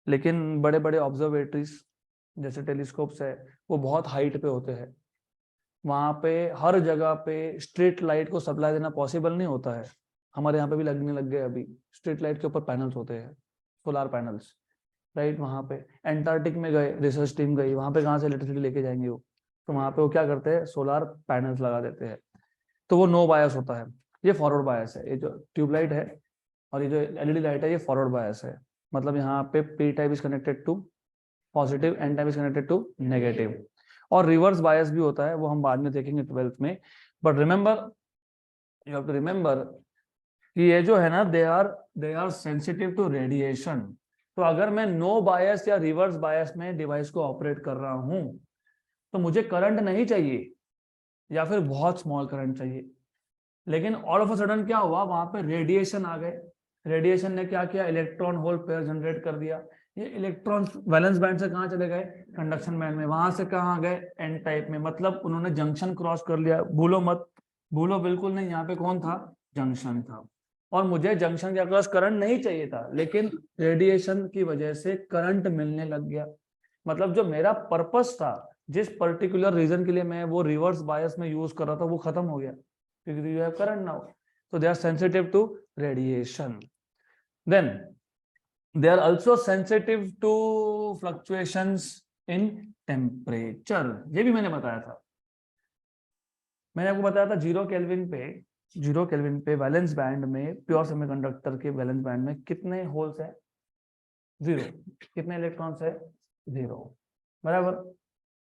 लेकिन बड़े बड़े ऑब्जर्वेटरीज जैसे टेलीस्कोप्स है, वो बहुत हाइट पे होते हैं। वहां पे हर जगह पे स्ट्रीट लाइट को सप्लाई देना पॉसिबल नहीं होता है। हमारे यहाँ पे भी लगने लग गए अभी, स्ट्रीट लाइट के ऊपर पैनल्स होते हैं, सोलार पैनल्स, राइट। वहां पे एंटार्क्टिक में गए, रिसर्च टीम गई, वहां पे कहाँ से इलेक्ट्रिसिटी लेके जाएंगे वो? तो वहां पे वो क्या करते हैं? सोलार पैनल्स लगा देते हैं। तो वो नो बायस होता है। ये फॉरवर्ड बायस है, ये जो ट्यूबलाइट है और ये जो एलईडी लाइट है, ये फॉरवर्ड बायस है। मतलब यहाँ पे P type is connected to positive, N type is connected to negative. और रिवर्स बायस भी होता है, वो हम बाद में देखेंगे 12th में। But remember, you have to remember कि ये जो है ना, they are sensitive to radiation. तो अगर मैं नो बायस या रिवर्स बायस में डिवाइस को ऑपरेट कर रहा हूं, तो मुझे करंट नहीं चाहिए, या फिर बहुत स्मॉल करंट चाहिए। लेकिन ऑल ऑफ अ सडन क्या हुआ? वहां पे रेडिएशन आ गए। रेडिएशन ने क्या किया? इलेक्ट्रॉन होल पेयर जनरेट कर दिया। ये इलेक्ट्रॉन वैलेंस बैंड से कहाँ चले गए? कंडक्शन बैंड में। वहां से कहाँ गए? एन टाइप में। मतलब उन्होंने जंक्शन क्रॉस कर लिया। भूलो मत, भूलो बिल्कुल नहीं, यहाँ पे कौन था? जंक्शन था। और मुझे जंक्शन के अक्रॉस करंट नहीं चाहिए था, लेकिन रेडिएशन की वजह से करंट मिलने लग गया। मतलब जो मेरा पर्पस था, जिस पर्टिकुलर रीजन के लिए मैं वो रिवर्स बायस में यूज कर रहा था, वो खत्म हो गया, because you have current now. So they are sensitive to radiation. Then they are also sensitive to fluctuations in temperature. ये भी मैंने बताया था। मैंने आपको बताया था 0 केल्विन पे वैलेंस बैंड में, प्योर सेमीकंडक्टर के वैलेंस बैंड में कितने होल्स है? 0। कितने इलेक्ट्रॉन्स है? 0, बराबर।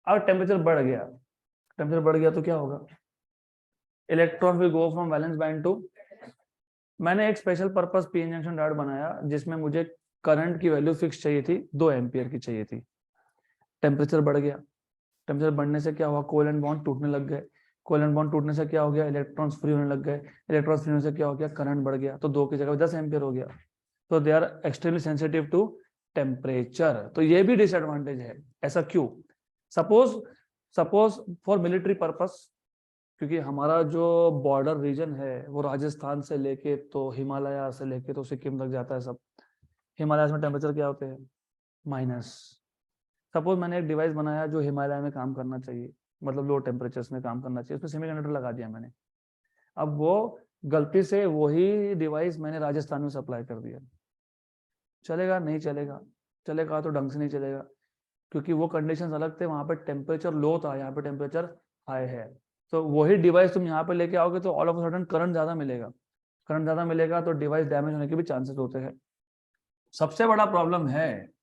अब टेम्परेचर बढ़ गया, टेम्परेचर बढ़ गया तो क्या होगा? Electron will go from valence band to, मैंने एक special purpose PN junction diode बनाया जिसमें मुझे करंट की वैल्यू फिक्स चाहिए थी, 2 एम्पियर की चाहिए थी। टेम्परेचर बढ़ गया, टेम्परेचर बढ़ने से क्या हुआ? कोवेलेंट बॉन्ड टूटने लग गए। कोवेलेंट बॉन्ड टूटने से क्या हो गया? इलेक्ट्रॉन्स फ्री होने लग गए। इलेक्ट्रॉन्स फ्री होने से क्या हो गया? करंट बढ़ गया, तो 2 की जगह 10 एम्पियर हो गया। तो they are extremely sensitive to temperature. तो ये भी डिसएडवांटेज है। ऐसा क्यों? Suppose suppose for military purpose, क्योंकि हमारा जो बॉर्डर रीजन है वो राजस्थान से लेके तो हिमालय से लेके तो सिक्किम तक जाता है सब। हिमालय में टेम्परेचर क्या होते हैं? माइनस। सपोज मैंने एक डिवाइस बनाया जो हिमालय में काम करना चाहिए, मतलब लो टेम्परेचर्स में काम करना चाहिए, उसमें सेमीकंडक्टर लगा दिया मैंने। अब वो गलती से वही डिवाइस मैंने राजस्थान में सप्लाई कर दिया, चलेगा? नहीं चलेगा। चलेगा तो ढंग से नहीं चलेगा, क्योंकि वो कंडीशंस अलग थे। वहां पे टेम्परेचर लो था, यहाँ पे टेम्परेचर हाई है। तो वही डिवाइस तुम यहाँ पे लेके आओगे तो all of a sudden current ज्यादा मिलेगा। करंट ज्यादा मिलेगा तो डिवाइस डैमेज होने के भी चांसेस होते हैं। सबसे बड़ा प्रॉब्लम है,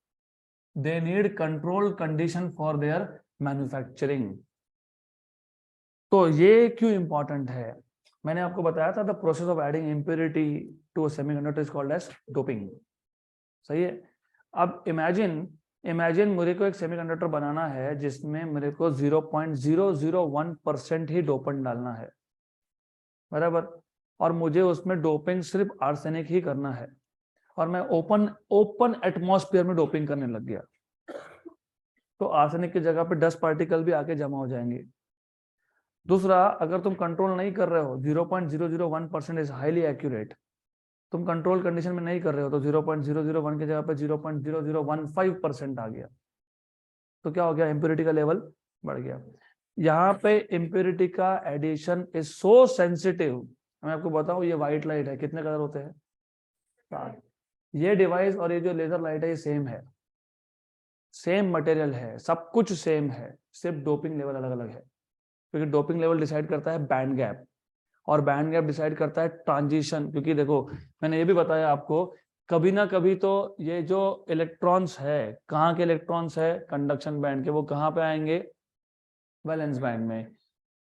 they need control condition for their manufacturing. तो ये क्यों इंपॉर्टेंट है? मैंने आपको बताया था, the process of adding impurity to a semiconductor is called as doping, सही है। अब इमेजिन मेरे को एक सेमीकंडक्टर बनाना है जिसमें मेरे को 0.001% ही डोपेंट डालना है, बराबर। और मुझे उसमें डोपिंग सिर्फ आर्सेनिक ही करना है, और मैं ओपन एटमॉस्फेयर में डोपिंग करने लग गया, तो आर्सेनिक की जगह पे 10 पार्टिकल भी आके जमा हो जाएंगे। दूसरा, अगर तुम कंट्रोल नहीं कर रहे हो, 0.001% इज हाईली एक्यूरेट, तुम कंट्रोल कंडीशन में नहीं कर रहे हो, तो 0.001 की जगह पे 0.0015% आ गया। तो क्या हो गया, इम्प्योरिटी का लेवल बढ़ गया। यहाँ पे इम्प्योरिटी का एडिशन इज सो सेंसिटिव। मैं आपको बताऊं, ये व्हाइट लाइट है, कितने कलर होते हैं, 7। ये डिवाइस और ये जो लेजर लाइट है ये सेम है, सेम मटेरियल है, सब कुछ सेम है, सिर्फ डोपिंग लेवल अलग अलग है। क्योंकि डोपिंग लेवल डिसाइड करता है बैंड गैप, और बैंड गैप डिसाइड करता है ट्रांजिशन। क्योंकि देखो, मैंने ये भी बताया आपको, कभी ना कभी तो ये जो इलेक्ट्रॉन्स है, कहाँ के इलेक्ट्रॉन्स है, कंडक्शन बैंड के, वो कहाँ पे आएंगे, वैलेंस बैंड में।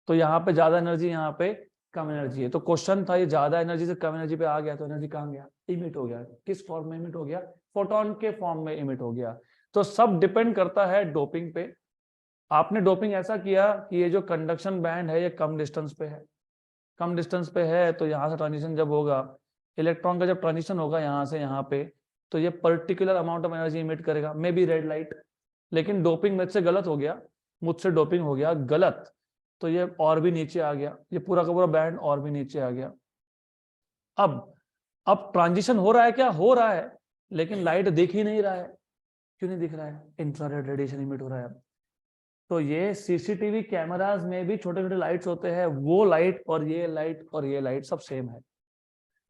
तो यहाँ पे ज्यादा एनर्जी, यहाँ पे कम एनर्जी है। तो क्वेश्चन था, ये ज्यादा एनर्जी से कम एनर्जी पे आ गया तो एनर्जी कहाँ गया, इमिट हो गया। किस फॉर्म में इमिट हो गया, फोटोन के फॉर्म में इमिट हो गया। तो सब डिपेंड करता है डोपिंग पे। आपने डोपिंग ऐसा किया कि ये जो कंडक्शन बैंड है ये कम डिस्टेंस पे है, कम डिस्टेंस पे है, तो यहाँ से ट्रांजिशन जब होगा, इलेक्ट्रॉन का जब ट्रांजिशन होगा यहाँ से यहाँ पे, तो ये particular amount of energy emit करेगा, मे बी रेड लाइट। लेकिन डोपिंग मुझसे गलत हो गया, मुझसे डोपिंग हो गया गलत, तो ये और भी नीचे आ गया, ये पूरा का पूरा बैंड और भी नीचे आ गया। अब ट्रांजिशन हो रहा है, क्या हो रहा है, लेकिन लाइट दिख ही नहीं रहा है। क्यों नहीं दिख रहा है, इंफ्रारेड रेडिएशन इमिट हो रहा है। तो ये सीसीटीवी कैमरास में भी छोटे छोटे लाइट्स होते हैं, वो लाइट और ये लाइट और ये लाइट सब सेम है,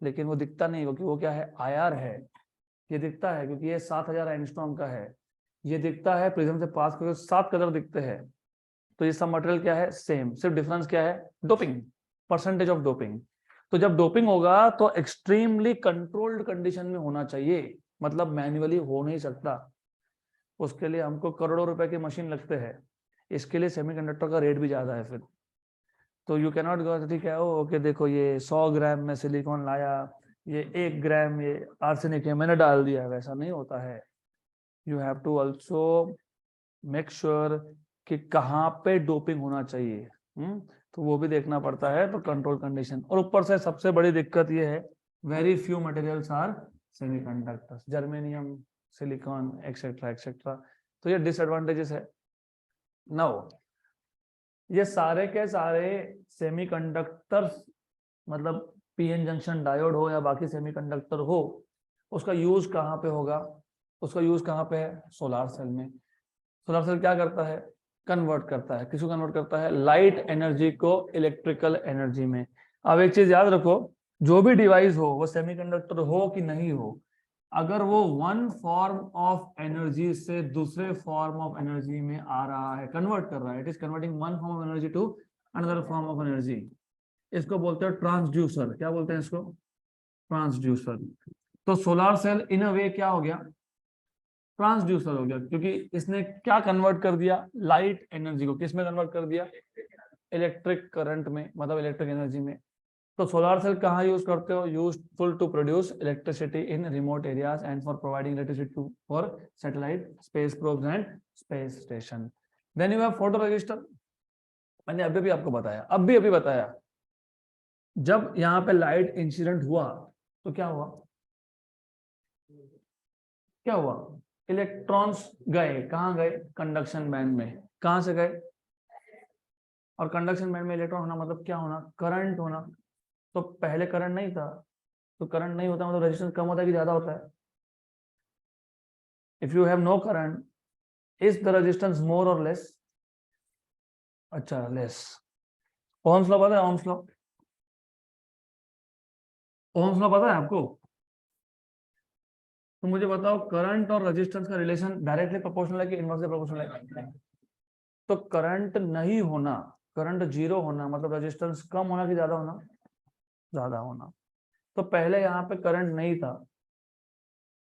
लेकिन वो दिखता नहीं, क्योंकि वो क्या है, आईआर है। ये दिखता है क्योंकि ये 7000 एंगस्ट्रॉम का है, ये दिखता है प्रिज्म से पास करके 7 कलर दिखते हैं। तो ये सब मटेरियल क्या है, सेम, सिर्फ डिफरेंस क्या है, डोपिंग, परसेंटेज ऑफ डोपिंग। तो जब डोपिंग होगा तो एक्सट्रीमली कंट्रोल्ड कंडीशन में होना चाहिए, मतलब मैन्युअली हो नहीं सकता। उसके लिए हमको करोड़ों रुपए की मशीन लगते हैं, इसके लिए सेमीकंडक्टर का रेट भी ज्यादा है फिर। तो यू कैन नॉट गो, ठीक है ओके, देखो ये 100 ग्राम में सिलिकॉन लाया, ये 1 ग्राम ये आर्सेनिक है मैंने डाल दिया, वैसा नहीं होता है। You have to also make sure कि कहाँ पे डोपिंग होना चाहिए। तो वो भी देखना पड़ता है, तो कंट्रोल कंडीशन। और ऊपर से सबसे बड़ी दिक्कत ये है, very few materials are semiconductors, germanium, silicon etcetera etcetera. तो ये डिसएडवांटेजेस है। नाउ ये सारे के सारे सेमीकंडक्टर्स, मतलब पीएन जंक्शन डायोड हो या बाकी सेमीकंडक्टर हो, उसका यूज कहाँ पे होगा, उसका यूज कहाँ पे है, सोलार सेल में। सोलर सेल क्या करता है, कन्वर्ट करता है, किसको कन्वर्ट करता है, लाइट एनर्जी को इलेक्ट्रिकल एनर्जी में। अब एक चीज याद रखो, जो भी डिवाइस हो, वो सेमीकंडक्टर हो कि नहीं हो, अगर वो वन फॉर्म ऑफ एनर्जी से दूसरे फॉर्म ऑफ एनर्जी में आ रहा है, कन्वर्ट कर रहा है, it is converting one form of energy to another form of energy, इसको बोलते हैं ट्रांसड्यूसर। क्या बोलते हैं इसको, ट्रांसड्यूसर। तो सोलार सेल इन अ वे क्या हो गया, ट्रांसड्यूसर हो गया, क्योंकि इसने क्या कन्वर्ट कर दिया, लाइट एनर्जी को किस में कन्वर्ट कर दिया, इलेक्ट्रिक करंट में, मतलब इलेक्ट्रिक एनर्जी में। तो सोलार सेल कहाँ यूज करते हो, useful to produce electricity in remote areas and for providing electricity for satellite, space probes and space station. Then you have photo resistor. मैंने अभी भी आपको बताया, अभी बताया, जब यहाँ पे लाइट इंसिडेंट हुआ तो क्या हुआ, क्या हुआ, इलेक्ट्रॉन्स गए, कहाँ गए, कंडक्शन बैंड में। कहाँ से गए, और कंडक्शन बैंड में इलेक्ट्रॉन होना मतलब क्या होना, करंट होना। तो पहले करंट नहीं था, तो करंट नहीं होता मतलब रेजिस्टेंस कम होता है कि ज्यादा होता है, if you have no current, is the resistance more और लेस, अच्छा लेस। ओम्स लॉ पता है, ओम्स लॉ, ओम्स लॉ पता है आपको। तो मुझे बताओ, करंट और रेजिस्टेंस का रिलेशन डायरेक्टली प्रोपोर्शनल है कि इनवर्सली प्रोपोर्शनल है। तो करंट नहीं होना, करंट जीरो होना मतलब रेजिस्टेंस कम होना कि ज्यादा होना, ज्यादा होना। तो पहले यहाँ पे करंट नहीं था,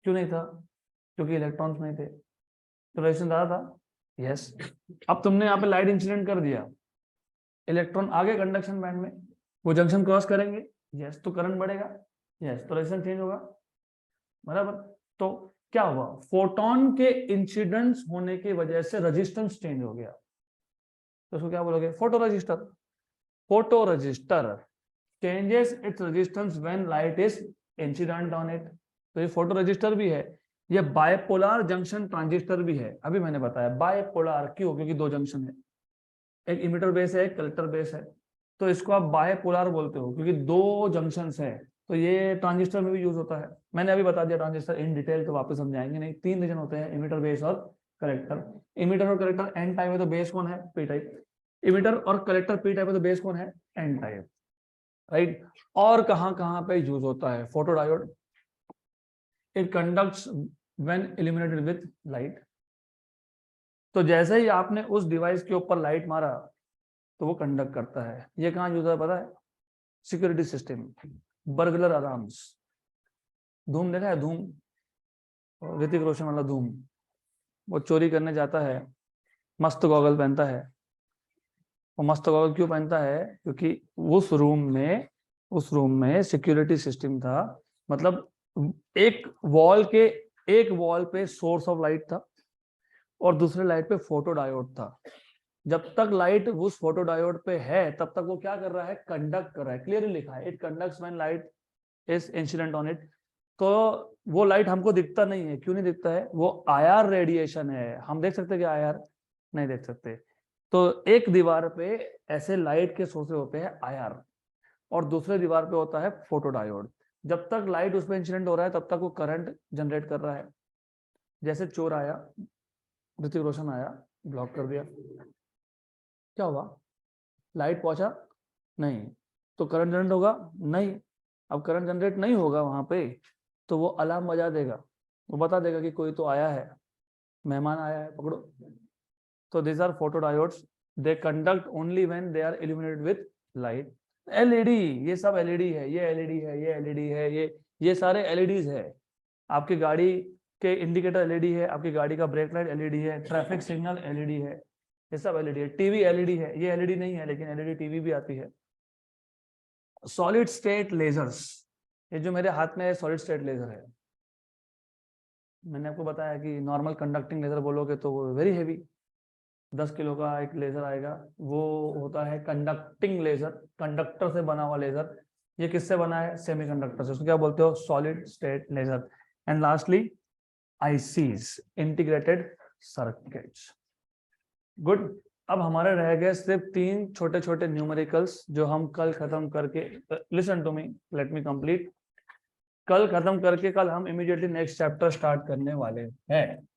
क्यों नहीं था, क्योंकि इलेक्ट्रॉन्स नहीं थे, तो रेजिस्टेंस ज्यादा था, यस। अब तुमने यहाँ पे लाइट इंसिडेंट कर दिया, इलेक्ट्रॉन आगे कंडक्शन बैंड में, वो जंक्शन क्रॉस करेंगे, यस, तो करंट बढ़ेगा, यस, तो रेजिस्टेंस चेंज होगा, बराबर। तो क्या हुआ, फोटोन के इंसिडेंस होने की वजह से रेजिस्टेंस चेंज हो गया, तो उसको क्या बोलोगे, photo register. Photo register changes its resistance when light is incident on it। तो ये फोटो रजिस्टर भी है, ये बायपोलर जंक्शन ट्रांजिस्टर भी है। अभी मैंने बताया बायपोलर क्यों, क्योंकि दो जंक्शन है, एक इमिटर बेस है, एक कलेक्टर बेस है, तो इसको आप बायपोलर बोलते हो क्योंकि दो जंक्शन है। तो ये ट्रांजिस्टर में भी यूज होता है, मैंने अभी बता दिया ट्रांजिस्टर इन डिटेल, तो वापस समझाएंगे नहीं। 3 रीजन होते हैं, इमिटर बेस और कलेक्टर। इमीटर और कलेक्टर एन टाइप है तो बेस कौन है? P type. इमीटर और कलेक्टर पी टाइप है तो बेस कौन है? N type, right. और कहां कहां पे यूज होता है photo diode? It conducts when illuminated with light. तो जैसे ही आपने उस डिवाइस के ऊपर लाइट मारा तो वो कंडक्ट करता है। ये कहाँ यूज होता है पता है? Security system, burglar alarms. धूम देखा है? धूम, ऋतिक रोशन वाला धूम। वो चोरी करने जाता है, मस्त गॉगल पहनता है। वो मस्त गॉगल क्यों पहनता है? क्योंकि उस रूम में सिक्योरिटी सिस्टम था। मतलब एक वॉल पे सोर्स ऑफ लाइट था और दूसरे लाइट पे फोटो डायोड था। जब तक लाइट उस फोटो डायोड पे है तब तक वो क्या कर रहा है? कंडक्ट कर रहा है। क्लियरली लिखा है, it conducts when light is incident on it. तो वो लाइट हमको दिखता नहीं है। क्यों नहीं दिखता है? वो आईआर रेडिएशन है। हम देख सकते हैं क्या आईआर? नहीं देख सकते। तो एक दीवार पे ऐसे लाइट के सोर्सेज होते हैं आईआर, और दूसरे दीवार पे होता है फोटो डायोड। जब तक लाइट उस पर इंसिडेंट हो रहा है तब तक वो करंट जनरेट कर रहा है। जैसे चोर आया, ऋतिक रोशन आया, ब्लॉक कर दिया, क्या हुआ? लाइट पहुंचा नहीं, तो करंट जनरेट होगा नहीं। अब करंट जनरेट नहीं होगा वहां पे, तो वो अलार्म बजा देगा, वो बता देगा कि कोई तो आया है, मेहमान आया है, पकड़ो। तो these are photodiodes, they conduct only when they are illuminated with light। LED, ये सब एलईडी है, ये एलईडी है, ये एलईडी है, ये सारे एलईडीज है। आपकी गाड़ी के इंडिकेटर एलईडी है, आपकी गाड़ी का ब्रेक लाइट एलईडी है, ट्रैफिक सिग्नल एलईडी है, ये सब एलईडी है। टीवी एलईडी है, ये एलईडी नहीं है लेकिन एलईडी टीवी भी आती है। सॉलिड स्टेट लेजर्स, ये जो मेरे हाथ में है सॉलिड स्टेट लेजर है। मैंने आपको बताया कि नॉर्मल कंडक्टिंग लेजर बोलोगे तो वो वेरी हेवी, 10 किलो का एक लेजर आएगा, वो होता है कंडक्टिंग लेजर, कंडक्टर से बना हुआ लेजर। ये किससे बना है? सेमीकंडक्टर से। उसको क्या बोलते हो? Solid state laser. And lastly ICs, integrated circuits. Good. अब हमारे रह गए सिर्फ 3 छोटे छोटे न्यूमेरिकल्स जो हम कल खत्म करके, listen to me, let me complete. कल खत्म करके कल हम इमीडिएटली नेक्स्ट चैप्टर स्टार्ट करने वाले हैं।